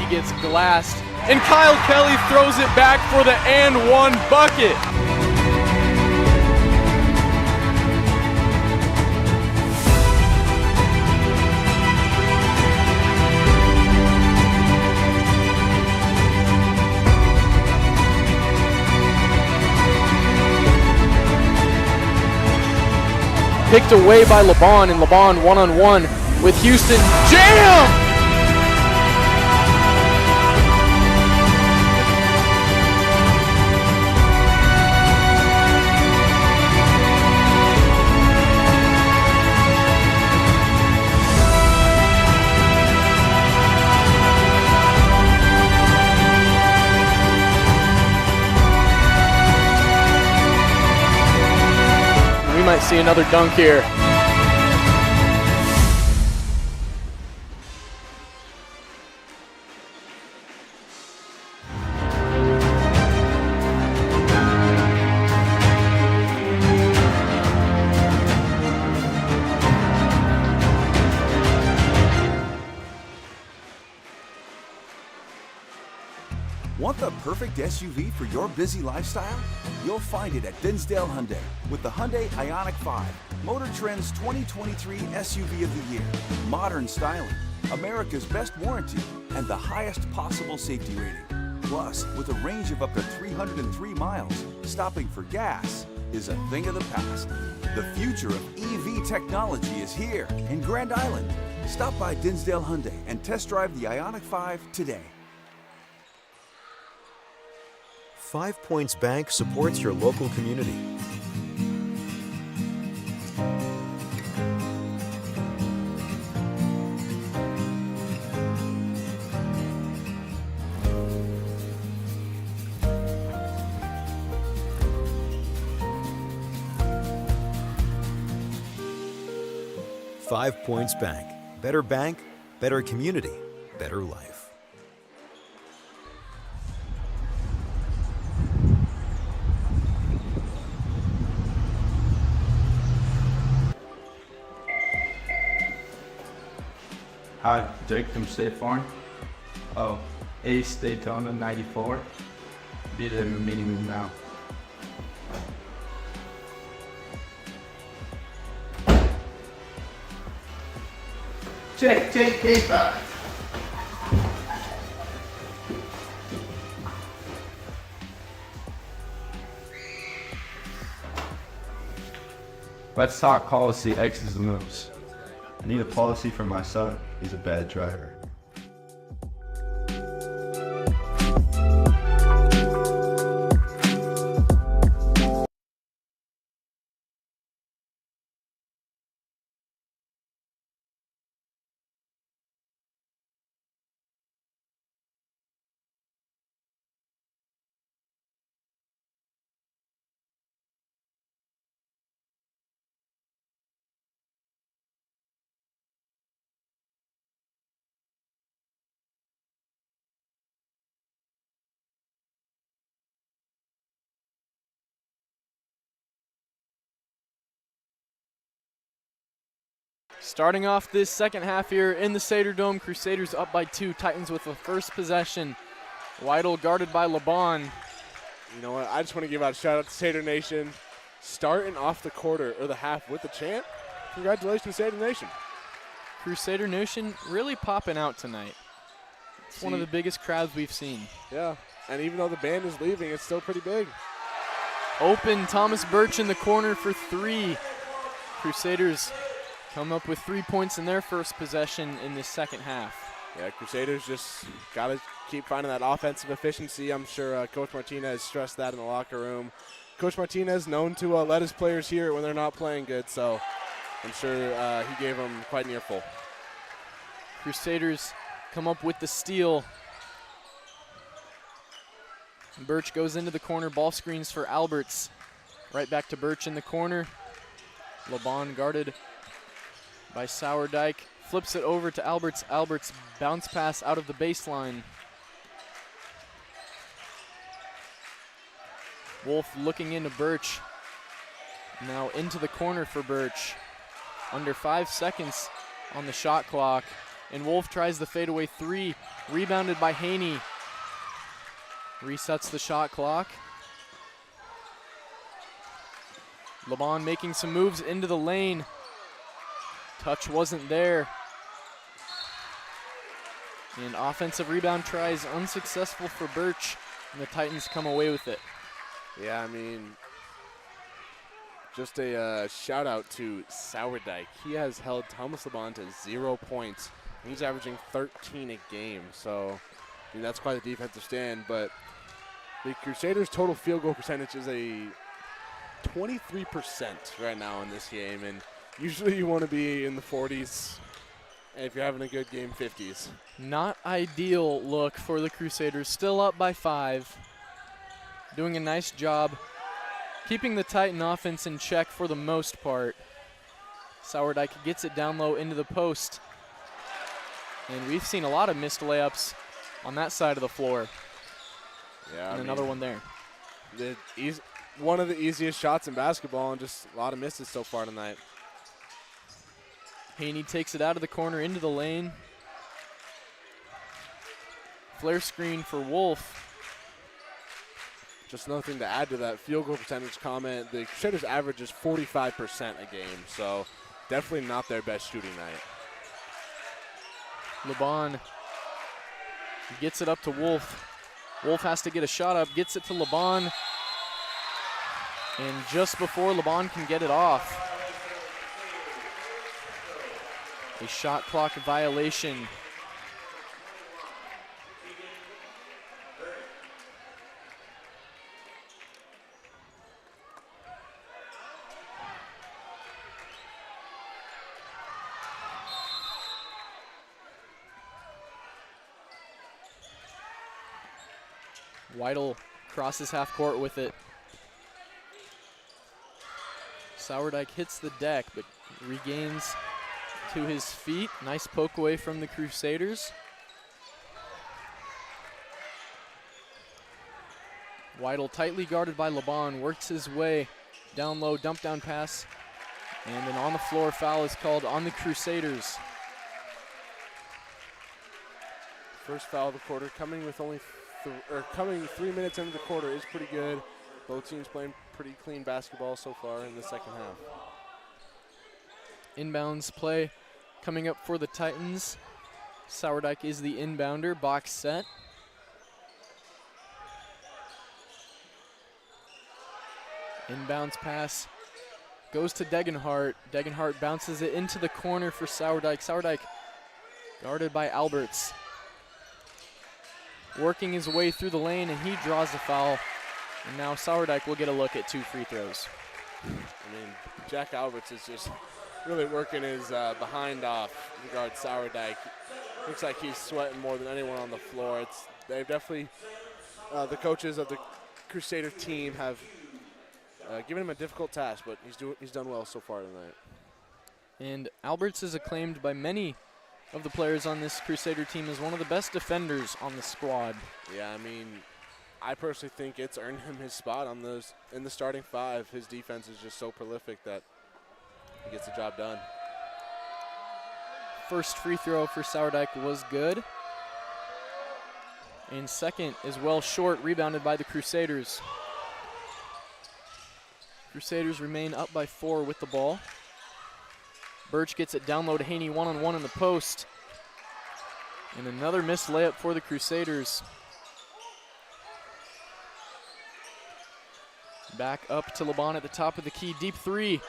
Gets glassed, and Kyle Kelly throws it back for the and one bucket. Picked away by LeBon, and LeBon one-on-one with Houston. Jam! We might see another dunk here. Want the perfect perfect SUV for your busy lifestyle? You'll find it at Dinsdale Hyundai with the Hyundai Ioniq 5, Motor Trend's 2023 SUV of the Year. Modern styling, America's best warranty, and the highest possible safety rating. Plus, with a range of up to 303 miles, stopping for gas is a thing of the past. The future of EV technology is here in Grand Island. Stop by Dinsdale Hyundai and test drive the Ioniq 5 today. 5 Points Bank supports your local community. Five Points Bank. Bank, better community, better life. Hi, Jake from State Farm. Oh, Ace Daytona 94. Be there in the meeting room now. Check paper. Let's talk policy X's and O's. I need a policy for my son. He's a bad driver. Starting off this second half here in the Sater Dome, Crusaders up by 2. Titans with the first possession. Weidel guarded by LeBon. You know what? I just want to give out a shout out to Sater Nation. Starting off the quarter or the half with the chant. Congratulations, Sater Nation. Crusader Nation really popping out tonight. It's one of the biggest crowds we've seen. Yeah, and even though the band is leaving, it's still pretty big. Open, Thomas Birch in the corner for 3. Crusaders come up with 3 points in their first possession in the second half. Yeah, Crusaders just got to keep finding that offensive efficiency. I'm sure Coach Martinez stressed that in the locker room. Coach Martinez known to let his players hear it when they're not playing good, so I'm sure he gave them quite an earful. Crusaders come up with the steal. Birch goes into the corner, ball screens for Alberts. Right back to Birch in the corner. LeBon guarded by Sourdyke, flips it over to Alberts. Alberts bounce pass out of the baseline. Wolf looking into Birch. Now into the corner for Birch. Under 5 seconds on the shot clock. And Wolf tries the fadeaway 3, rebounded by Haney. Resets the shot clock. LeBon making some moves into the lane. Touch wasn't there. And offensive rebound tries unsuccessful for Birch, and the Titans come away with it. Yeah, I mean, just a shout out to Sourdyke. He has held Thomas LeBon to 0 points. He's averaging 13 a game, so I mean, that's quite a defensive stand. But the Crusaders' total field goal percentage is a 23% right now in this game, and usually you want to be in the 40s, and if you're having a good game, 50s. Not ideal look for the Crusaders. Still up by 5. Doing a nice job keeping the Titan offense in check for the most part. Sourdyke gets it down low into the post. And we've seen a lot of missed layups on that side of the floor. Yeah, and another one there. One of the easiest shots in basketball, and just a lot of misses so far tonight. Haney takes it out of the corner into the lane. Flare screen for Wolf. just another thing to add to that field goal percentage comment, the Crusaders average is 45% a game, so definitely not their best shooting night. LeBon gets it up to Wolf. Wolf has to get a shot up, gets it to LeBon. And just before LeBon can get it off, a shot clock violation. Weidel crosses half court with it. Sourdike hits the deck, but regains to his feet. Nice poke away from the Crusaders. Weidel tightly guarded by LeBon, works his way down low, dump down pass, and an on the floor foul is called on the Crusaders. First foul of the quarter, coming with only coming 3 minutes into the quarter is pretty good. Both teams playing pretty clean basketball so far in the second half. Inbounds play coming up for the Titans. Sourdike is the inbounder, box set. Inbounds pass goes to Degenhart. Degenhart bounces it into the corner for Sourdike. Sourdike guarded by Alberts. Working his way through the lane, and he draws the foul. And now Sourdike will get a look at 2 free throws. I mean, Jack Alberts is just really working his behind off regarding Sourdike. Looks like he's sweating more than anyone on the floor. They've definitely, the coaches of the Crusader team have given him a difficult task, but he's done well so far tonight. And Alberts is acclaimed by many of the players on this Crusader team as one of the best defenders on the squad. Yeah, I mean, I personally think it's earned him his spot in the starting 5. His defense is just so prolific that he gets the job done. First free throw for Sourdike was good. And second is well short, rebounded by the Crusaders. Crusaders remain up by 4 with the ball. Birch gets it down low to Haney, one-on-one in the post. And another missed layup for the Crusaders. Back up to LeBon at the top of the key, deep 3.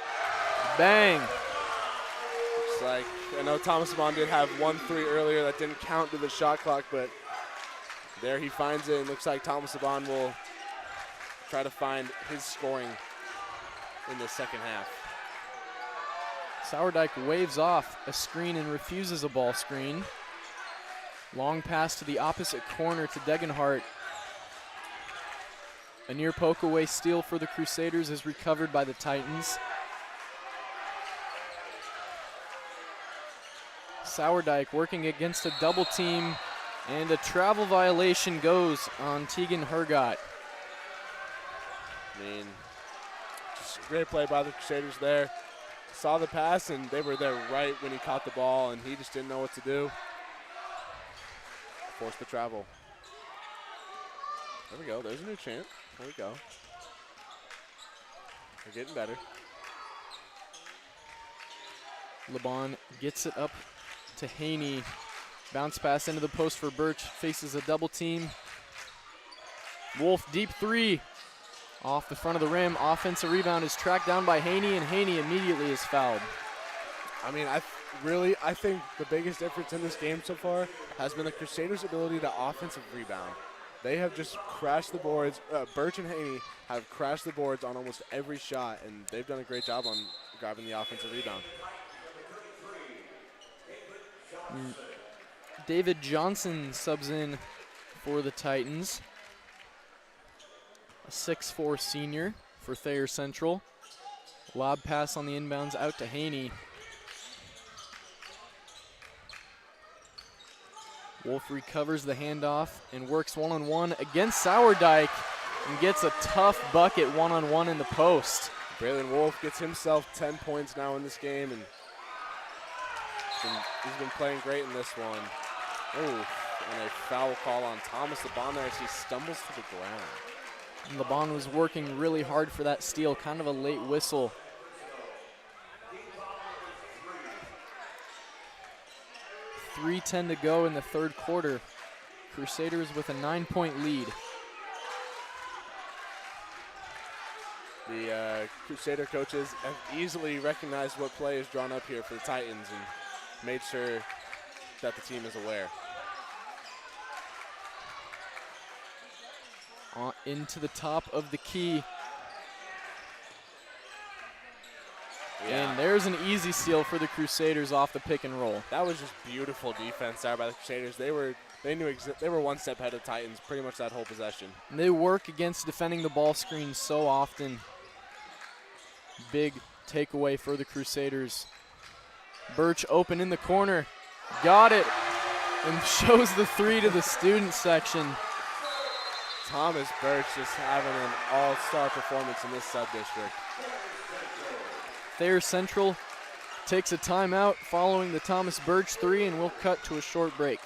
Bang! Looks like, I know Thomas LeBon did have 1 3 earlier that didn't count to the shot clock, but there he finds it, and looks like Thomas LeBon will try to find his scoring in the second half. Sourdike waves off a screen and refuses a ball screen. Long pass to the opposite corner to Degenhart. A near poke away steal for the Crusaders is recovered by the Titans. Sourdike working against a double team, and a travel violation goes on Tegan Hergott. I mean, just a great play by the Crusaders there. Saw the pass, and they were there right when he caught the ball, and he just didn't know what to do. Forced the travel. There we go. There's a new chant. There we go. They're getting better. LeBon gets it up to Haney. Bounce pass into the post for Birch. Faces a double team. Wolf deep 3. Off the front of the rim. Offensive rebound is tracked down by Haney, and Haney immediately is fouled. I mean, I think the biggest difference in this game so far has been the Crusaders' ability to offensive rebound. They have just crashed the boards. Birch and Haney have crashed the boards on almost every shot, and they've done a great job on grabbing the offensive rebound. David Johnson subs in for the Titans. A 6'4" senior for Thayer Central. Lob pass on the inbounds out to Haney. Wolf recovers the handoff and works one-on-one against Sourdike and gets a tough bucket one-on-one in the post. Braylon Wolf gets himself 10 points now in this game, and he's been playing great in this one. Oh, and a foul call on Thomas LeBon as he stumbles to the ground. And LeBon was working really hard for that steal, kind of a late whistle. .3:10 to go in the third quarter. Crusaders with a 9-point lead. The Crusader coaches have easily recognized what play is drawn up here for the Titans and made sure that the team is aware. Into the top of the key. Yeah. And there's an easy steal for the Crusaders off the pick and roll. That was just beautiful defense there by the Crusaders. They were one step ahead of the Titans pretty much that whole possession. And they work against defending the ball screen so often. Big takeaway for the Crusaders. Birch open in the corner. Got it. And shows the three to the student section. Thomas Birch just having an all-star performance in this sub-district. Thayer Central takes a timeout following the Thomas Birch three, and we'll cut to a short break.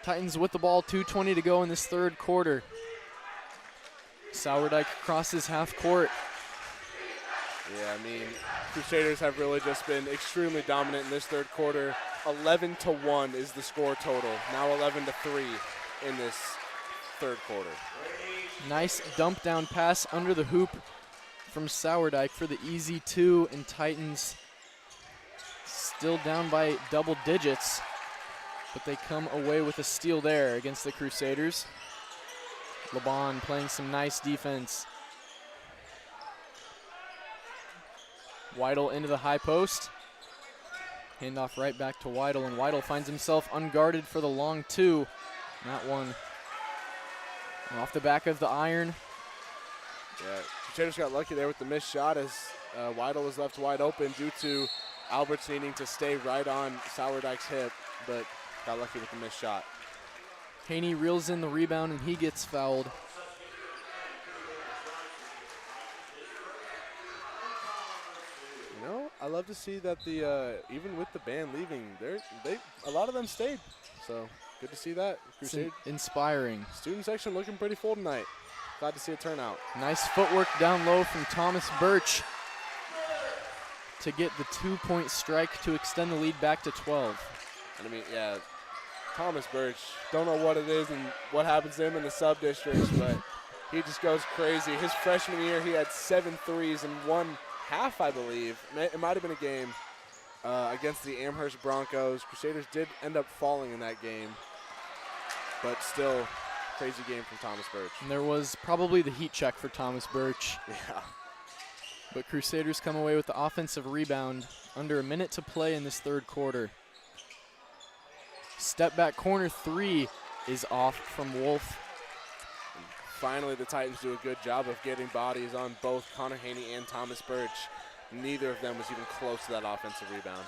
Titans with the ball, 2:20 to go in this third quarter. Sourdike crosses half court. Yeah, I mean, Crusaders have really just been extremely dominant in this third quarter. 11-1 is the score total. Now 11-3 in this third quarter. Nice dump down pass under the hoop from Sourdike for the easy two, and Titans still down by double digits, but they come away with a steal there against the Crusaders. LeBon playing some nice defense. Weidel into the high post. Handoff right back to Weidel, and Weidel finds himself unguarded for the long two. That one off the back of the iron. Yeah, Crusaders got lucky there with the missed shot as Weidel was left wide open due to Alberts needing to stay right on Sourdike's hip, but got lucky with the missed shot. Haney reels in the rebound, and he gets fouled. You know, I love to see that the even with the band leaving, a lot of them stayed. So good to see that. Crusade inspiring. Student section looking pretty full tonight. Glad to see a turnout. Nice footwork down low from Thomas Birch to get the 2-point strike to extend the lead back to 12. And I mean, yeah, Thomas Birch, don't know what it is and what happens to him in the sub-districts, but he just goes crazy. His freshman year, he had 7 threes in one half, I believe. It might have been a game against the Amherst Broncos. Crusaders did end up falling in that game, but still, crazy game from Thomas Birch. And there was probably the heat check for Thomas Birch. Yeah. But Crusaders come away with the offensive rebound under a minute to play in this third quarter. Step back corner three is off from Wolf. And finally, the Titans do a good job of getting bodies on both Connor Haney and Thomas Birch. Neither of them was even close to that offensive rebound.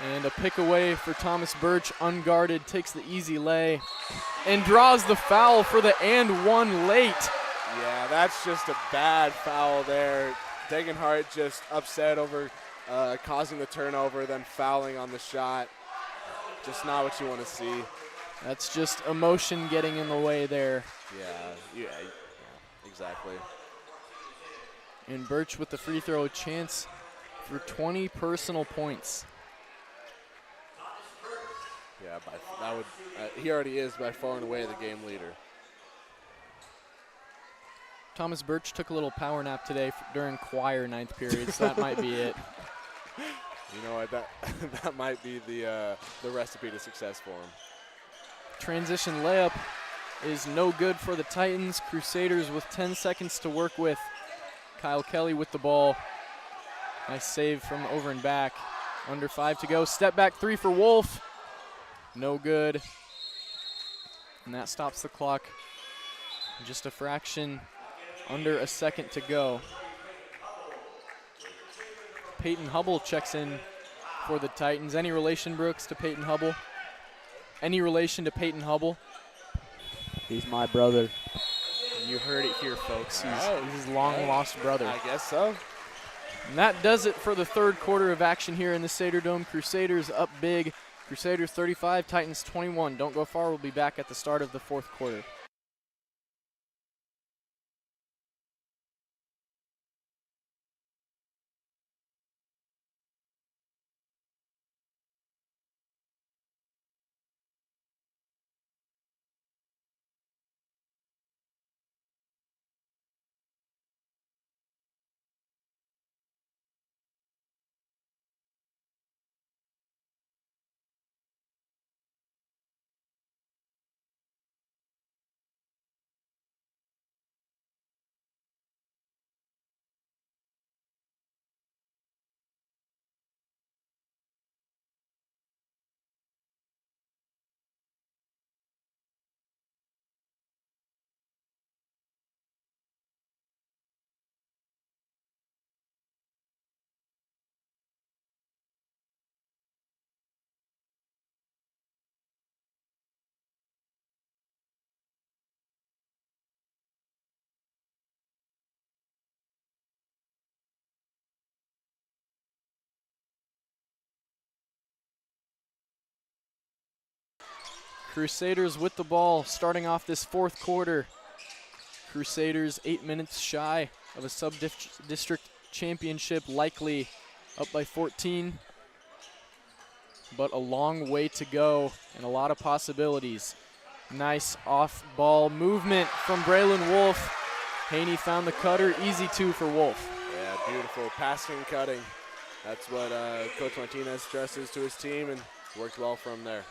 And a pick away for Thomas Birch, unguarded, takes the easy lay, and draws the foul for the and one late. Yeah, that's just a bad foul there. Degenhardt just upset over causing the turnover, then fouling on the shot. Just not what you want to see. That's just emotion getting in the way there. Yeah, exactly. And Birch with the free throw, chance for 20 personal points. Yeah, that would. He already is by far and away the game leader. Thomas Birch took a little power nap today during choir ninth period, so that might be it. You know what? That might be the recipe to success for him. Transition layup is no good for the Titans. Crusaders with 10 seconds to work with. Kyle Kelly with the ball. Nice save from over and back. Under 5 to go. Step back 3 for Wolf. No good. And that stops the clock. Just a fraction under a second to go. Peyton Hubble checks in for the Titans. Any relation, Brooks, to Peyton Hubble? Any relation to Peyton Hubble? He's my brother. You heard it here, folks. He's his long-lost brother. I guess so. And that does it for the third quarter of action here in the Sater Dome. Crusaders up big. Crusaders 35, Titans 21. Don't go far. We'll be back at the start of the fourth quarter. Crusaders with the ball starting off this fourth quarter. Crusaders 8 minutes shy of a sub-district championship, likely up by 14. But a long way to go and a lot of possibilities. Nice off-ball movement from Braylon Wolf. Haney found the cutter, easy 2 for Wolf. Yeah, beautiful passing and cutting. That's what Coach Martinez stresses to his team, and worked well from there.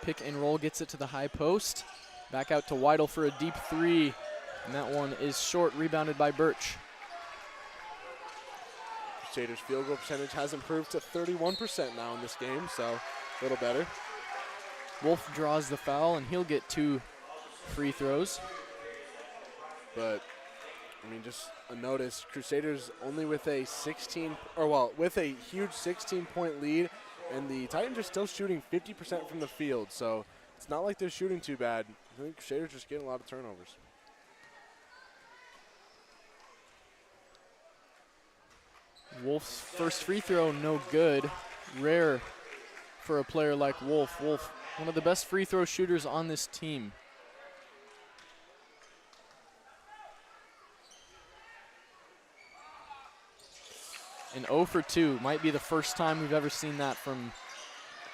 Pick and roll gets it to the high post. Back out to Weidel for a deep 3. And that one is short, rebounded by Birch. Crusaders' field goal percentage has improved to 31% now in this game, so a little better. Wolf draws the foul, and he'll get 2 free throws. But, I mean, just a notice, Crusaders only with a with a huge 16-point lead, and the Titans are still shooting 50% from the field, so it's not like they're shooting too bad. I think Crusaders just getting a lot of turnovers. Wolf's first free throw, no good. Rare for a player like Wolf. Wolf, one of the best free throw shooters on this team. And 0 for 2 might be the first time we've ever seen that from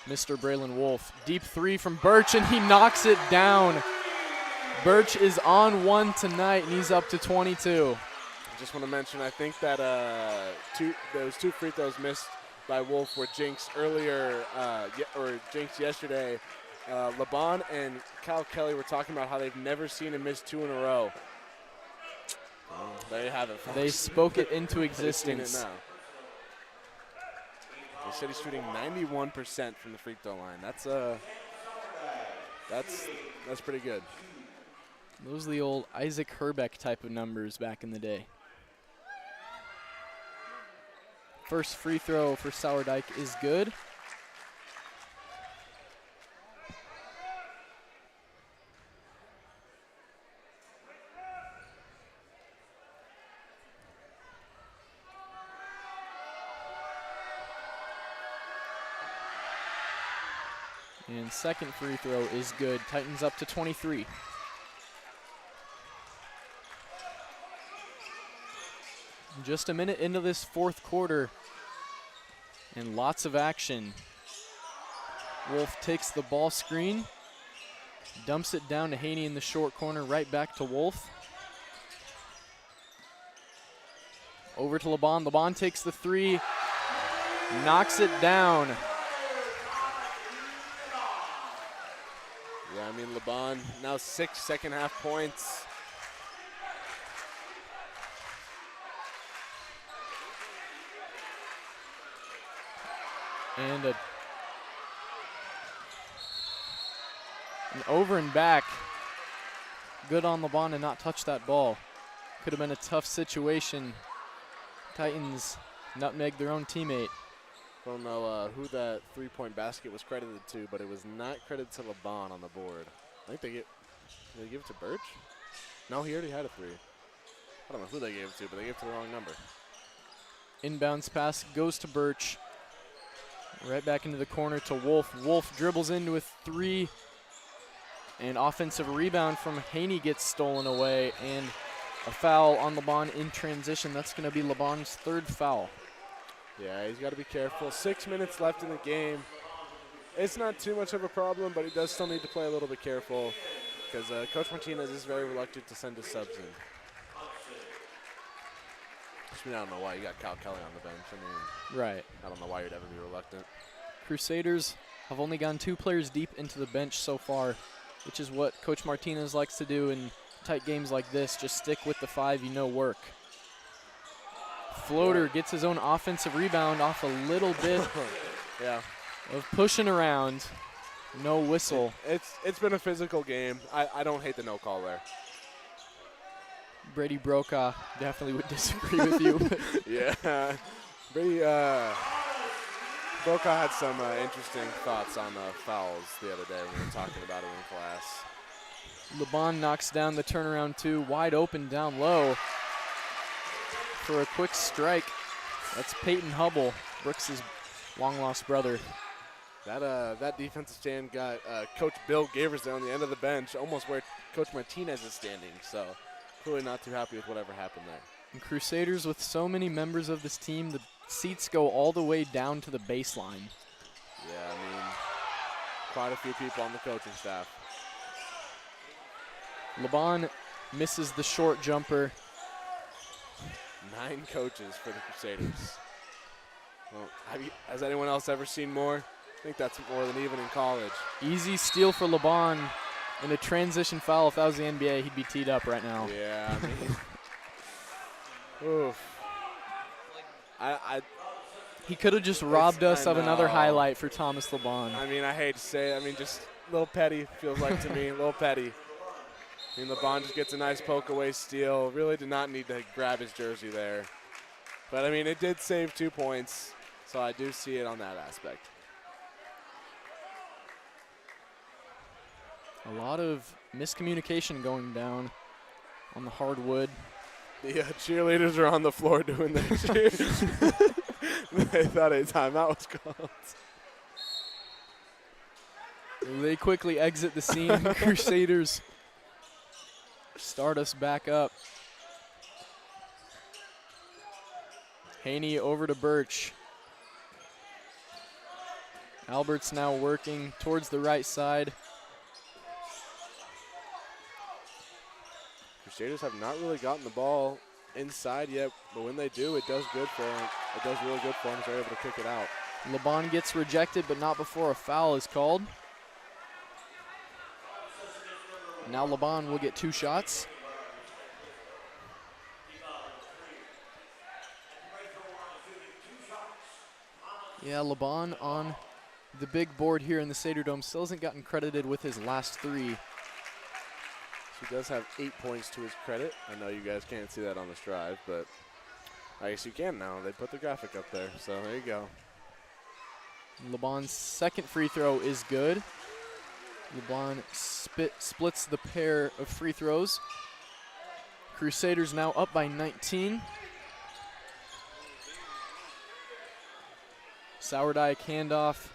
Mr. Braylon Wolf. Deep 3 from Birch, and he knocks it down. Birch is on 1 tonight, and he's up to 22. I just want to mention, I think that those 2 free throws missed by Wolf were jinxed earlier, or jinxed yesterday. LeBon and Kyle Kelly were talking about how they've never seen him miss 2 in a row. There you have it, folks. They spoke it into existence. They've seen it now. They said he's shooting 91% from the free throw line. That's pretty good. Those are the old Isaac Herbeck type of numbers back in the day. First free throw for Sourdike is good. And second free throw is good. Titans up to 23. Just a minute into this fourth quarter, and lots of action. Wolf takes the ball screen, dumps it down to Haney in the short corner, right back to Wolf. Over to LeBon. LeBon takes the three, knocks it down. Yeah, I mean, LeBon now 6 second half points. And an over and back. Good on LeBon to not touch that ball. Could have been a tough situation. Titans nutmeg their own teammate. I don't know who that three-point basket was credited to, but it was not credited to LeBon on the board. I think did they give it to Birch? No, he already had a three. I don't know who they gave it to, but they gave it to the wrong number. Inbounds pass goes to Birch. Right back into the corner to Wolf. Wolf dribbles into a three. And offensive rebound from Haney gets stolen away. And a foul on LeBon in transition. That's going to be LeBon's third foul. Yeah, he's got to be careful. 6 minutes left in the game. It's not too much of a problem, but he does still need to play a little bit careful because Coach Martinez is very reluctant to send his subs in. I mean, I don't know why you got Cal Kelly on the bench. I mean, right. I don't know why you'd ever be reluctant. Crusaders have only gone 2 players deep into the bench so far, which is what Coach Martinez likes to do in tight games like this. Just stick with the 5 you know work. Floater gets his own offensive rebound off a little bit of pushing around. No whistle. It's been a physical game. I don't hate the no call there. Brady Brokaw definitely would disagree with you. Yeah. Brady Brokaw had some interesting thoughts on fouls the other day when we were talking about it in class. LeBon knocks down the turnaround 2, wide open down low for a quick strike. That's Peyton Hubble, Brooks' long-lost brother. That defensive stand got Coach Bill Gavers down the end of the bench, almost where Coach Martinez is standing. So clearly not too happy with whatever happened there. And Crusaders, with so many members of this team, the seats go all the way down to the baseline. Yeah, I mean, quite a few people on the coaching staff. LeBon misses the short jumper. 9 coaches for the Crusaders. Well, has anyone else ever seen more? I think that's more than even in college. Easy steal for LeBon and a transition foul. If that was the NBA, he'd be teed up right now. Yeah, I mean, oof. He could have just robbed us of another highlight for Thomas LeBon. I mean, I hate to say it. I mean, just a little petty, feels like to me, a little petty. I mean, LeBon just gets a nice poke away steal. Really did not need to grab his jersey there. But, I mean, it did save 2 points, so I do see it on that aspect. A lot of miscommunication going down on the hardwood. The cheerleaders are on the floor doing their cheer. They thought a timeout was called. They quickly exit the scene. Crusaders start us back up. Haney over to Birch. Albert's now working towards the right side. Crusaders have not really gotten the ball inside yet, but when they do, it does good for them. It does really good for them as they're able to kick it out. LeBon gets rejected, but not before a foul is called. Now LeBon will get 2 shots. Yeah, LeBon on the big board here in the Sader Dome still hasn't gotten credited with his last 3. He does have 8 points to his credit. I know you guys can't see that on this drive, but I guess you can now. They put the graphic up there, so there you go. LeBon's second free throw is good. LeBon splits the pair of free throws. Crusaders now up by 19. Sourdyke handoff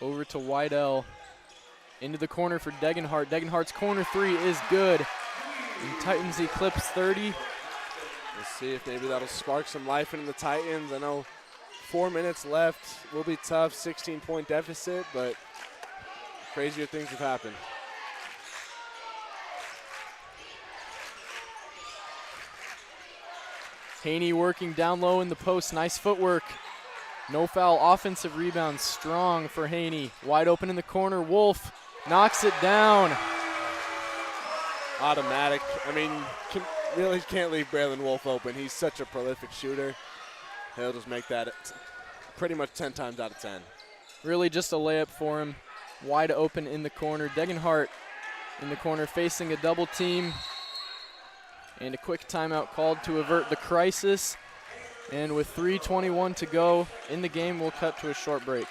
Over to Wydell. Into the corner for Degenhart. Degenhart's corner three is good. And Titans eclipse 30. Let's see if maybe that'll spark some life into the Titans. I know 4 minutes left will be tough, 16-point deficit, but crazier things have happened. Haney working down low in the post. Nice footwork. No foul. Offensive rebound. Strong for Haney. Wide open in the corner. Wolf knocks it down. Automatic. I mean, really can't leave Braylon Wolf open. He's such a prolific shooter. He'll just make that pretty much 10 times out of 10. Really just a layup for him. Wide open in the corner. Degenhart in the corner facing a double team. And a quick timeout called to avert the crisis. And with 3:21 to go in the game, we'll cut to a short break.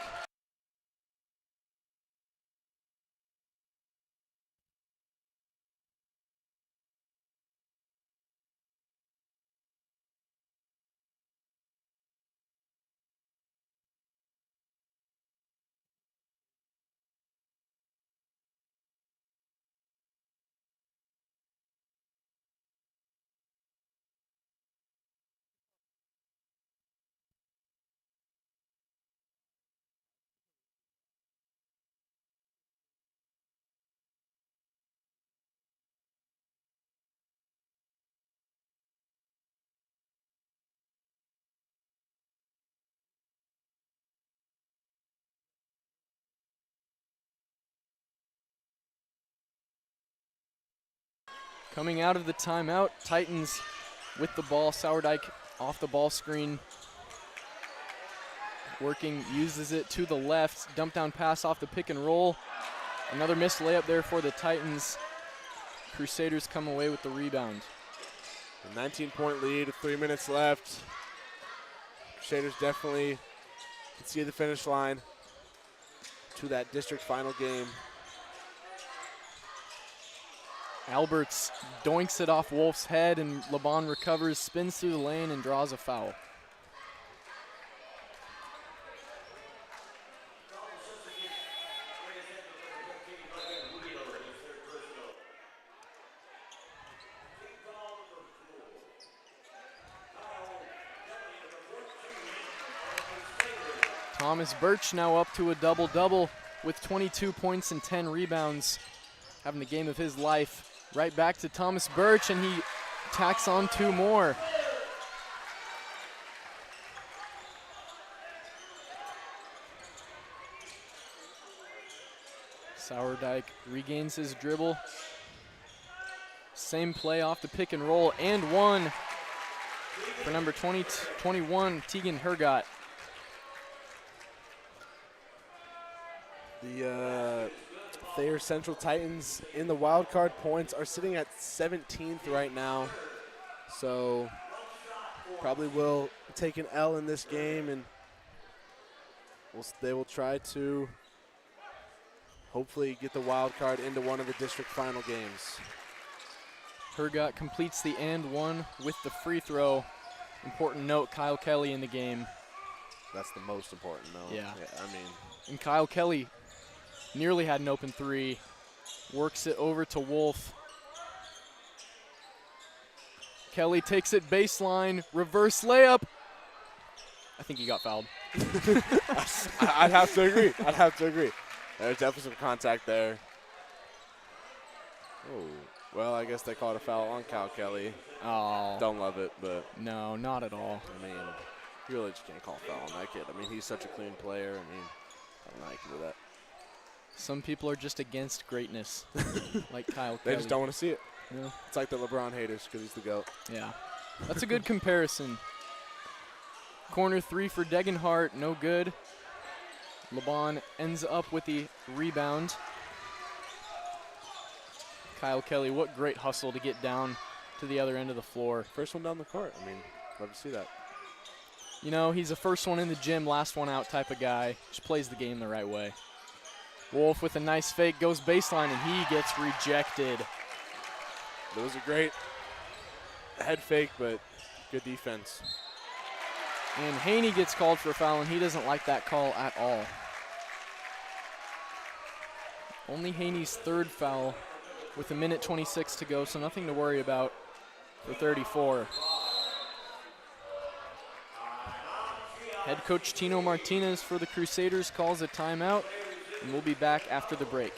Coming out of the timeout, Titans with the ball. Sourdike off the ball screen. Working, uses it to the left. Dump down pass off the pick and roll. Another missed layup there for the Titans. Crusaders come away with the rebound. A 19-point lead, 3 minutes left. Crusaders definitely can see the finish line to that district final game. Alberts doinks it off Wolf's head, and LeBon recovers, spins through the lane, and draws a foul. Thomas Birch now up to a double-double with 22 points and 10 rebounds, having the game of his life. Right back to Thomas Birch, and he tacks on 2 more. Sourdike regains his dribble. Same play off the pick and roll, and one for number 21, Tegan Hergott. The Thayer Central Titans in the wild card points are sitting at 17th right now. So probably will take an L in this game, and they will try to hopefully get the wild card into one of the district final games. Hergott completes the and one with the free throw. Important note, Kyle Kelly in the game. That's the most important note. Yeah, I mean. And Kyle Kelly nearly had an open three. Works it over to Wolf. Kelly takes it baseline, reverse layup. I think he got fouled. I'd have to agree. I'd have to agree. There's definitely some contact there. Oh, well, I guess they called a foul on Kyle Kelly. Oh. Don't love it, but. No, not at all. I mean, you really just can't call a foul on that kid. I mean, he's such a clean player. I mean, I don't know how you can do that. Some people are just against greatness, like Kyle Kelly. They just don't want to see it. Yeah. It's like the LeBron haters because he's the GOAT. Yeah, that's a good comparison. Corner three for Degenhart, no good. LeBon ends up with the rebound. Kyle Kelly, what great hustle to get down to the other end of the floor. First one down the court. I mean, love to see that. You know, he's a first one in the gym, last one out type of guy. Just plays the game the right way. Wolf with a nice fake, goes baseline, and he gets rejected. It was a great head fake, but good defense. And Haney gets called for a foul, and he doesn't like that call at all. Only Haney's third foul with 1:26 to go, so nothing to worry about for 34. Head coach Tino Martinez for the Crusaders calls a timeout, and we'll be back after the break.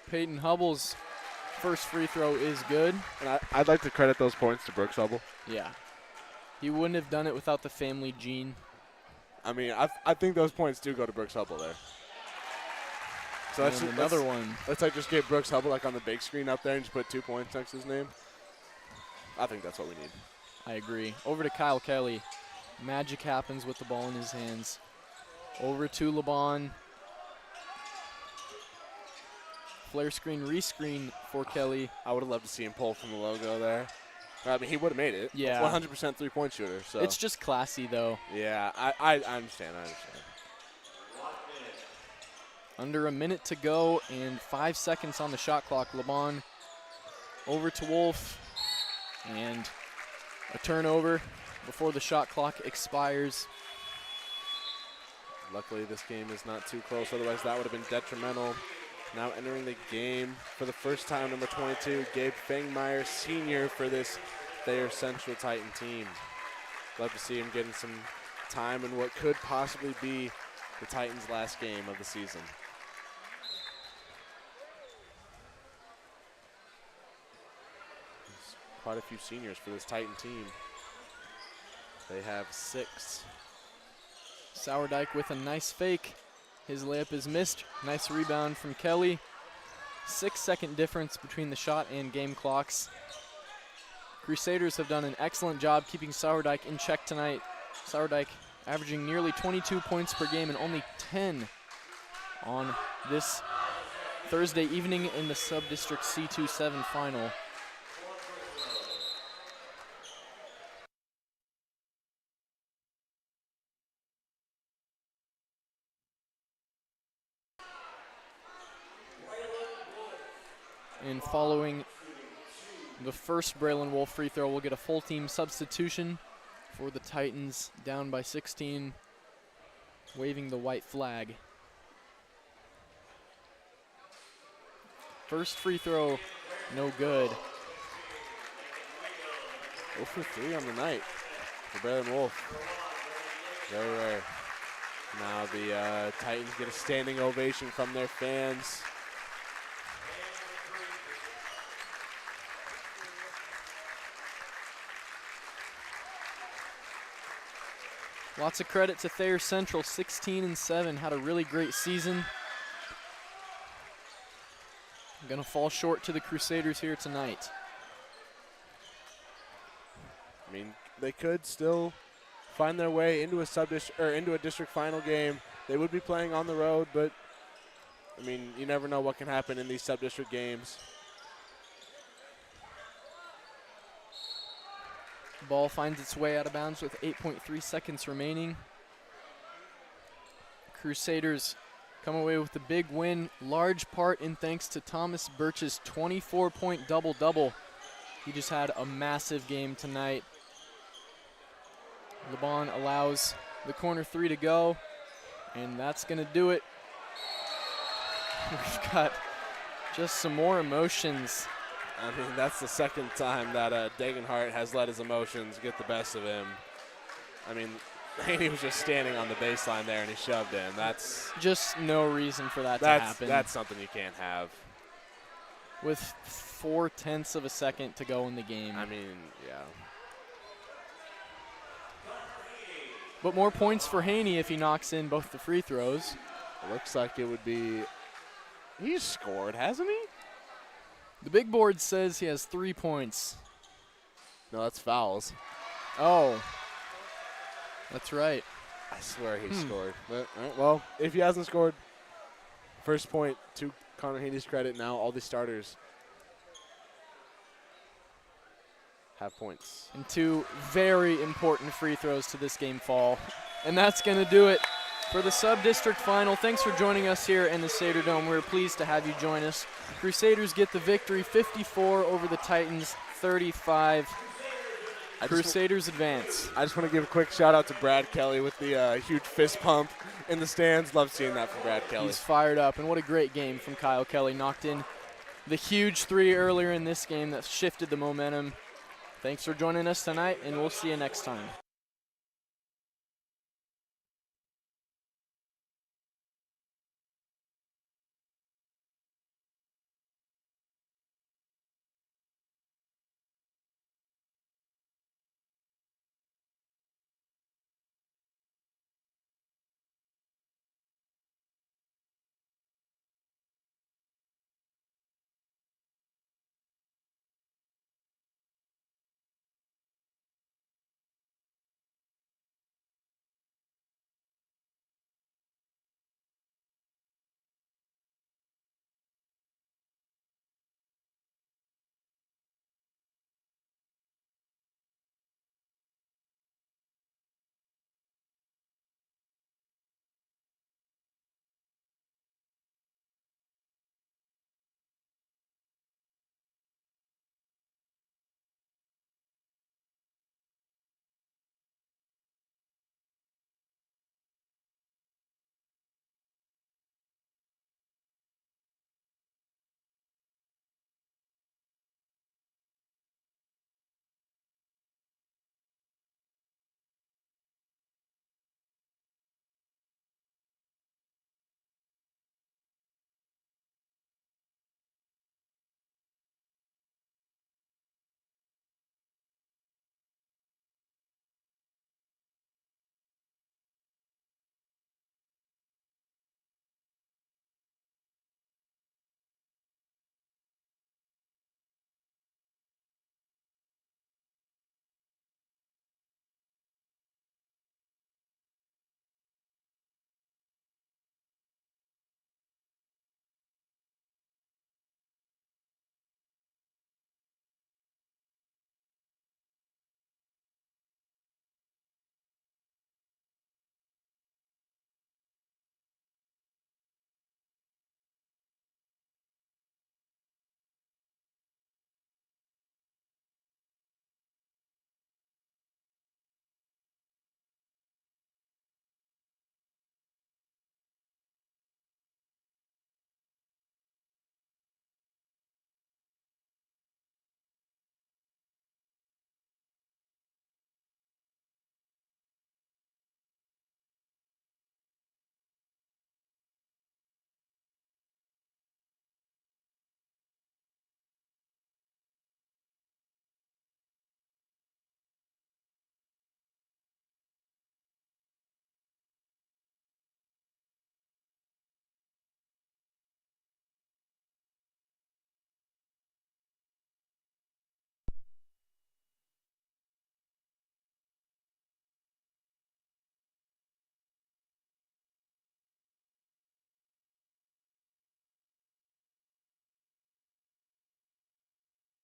Peyton Hubble's first free throw is good. And I'd like to credit those points to Brooks Hubble. Yeah. He wouldn't have done it without the family gene. I mean, I think those points do go to Brooks Hubble there. So that's another one. Let's just get Brooks Hubble on the big screen up there and just put 2 points next to his name. I think that's what we need. I agree. Over to Kyle Kelly. Magic happens with the ball in his hands. Over to LeBon. Flare screen, rescreen for Kelly. I would have loved to see him pull from the logo there. I mean, he would have made it. Yeah. 100% three-point shooter. So it's just classy, though. Yeah, I understand. Under a minute to go and 5 seconds on the shot clock. LeBon over to Wolf. And a turnover before the shot clock expires. Luckily, this game is not too close. Otherwise, that would have been detrimental. Now entering the game for the first time, number 22, Gabe Fangmeyer, senior for this Thayer Central Titan team. Love to see him getting some time in what could possibly be the Titans' last game of the season. There's quite a few seniors for this Titan team. They have 6. Sourdike with a nice fake. His layup is missed. Nice rebound from Kelly. 6-second difference between the shot and game clocks. Crusaders have done an excellent job keeping Sourdike in check tonight. Sourdike averaging nearly 22 points per game and only 10 on this Thursday evening in the sub-district C2-7 final. And following the first Braylon Wolf free throw, we'll get a full team substitution for the Titans, down by 16, waving the white flag. First free throw, no good. 0 for 3 on the night for Braylon Wolf. Very rare. Now the Titans get a standing ovation from their fans. Lots of credit to Thayer Central, 16-7, had a really great season. Gonna fall short to the Crusaders here tonight. I mean, they could still find their way into a district final game. They would be playing on the road, but I mean, you never know what can happen in these sub-district games. Ball finds its way out of bounds with 8.3 seconds remaining. Crusaders come away with the big win, large part in thanks to Thomas Birch's 24-point double-double. He just had a massive game tonight. LeBon allows the corner 3 to go, and that's going to do it. We've got Just some more emotions. I mean, that's the second time that Degenhardt has let his emotions get the best of him. I mean, Haney was just standing on the baseline there and he shoved in. That's just no reason for that to happen. That's something you can't have. With 0.4 of a second to go in the game. I mean, yeah. But more points for Haney if he knocks in both the free throws. It looks like it would be. He's scored, hasn't he? The big board says he has 3 points. No, that's fouls. Oh. That's right. I swear he scored. But, all right, well, if he hasn't scored, first point to Connor Haney's credit. Now all the starters have points. And 2 very important free throws to this game fall. And that's going to do it for the sub-district final. Thanks for joining us here in the Sater Dome. We're pleased to have you join us. Crusaders get the victory, 54 over the Titans, 35. Crusaders advance. I just want to give a quick shout out to Brad Kelly with the huge fist pump in the stands. Love seeing that from Brad Kelly. He's fired up, and what a great game from Kyle Kelly. Knocked in the huge 3 earlier in this game that shifted the momentum. Thanks for joining us tonight, and we'll see you next time.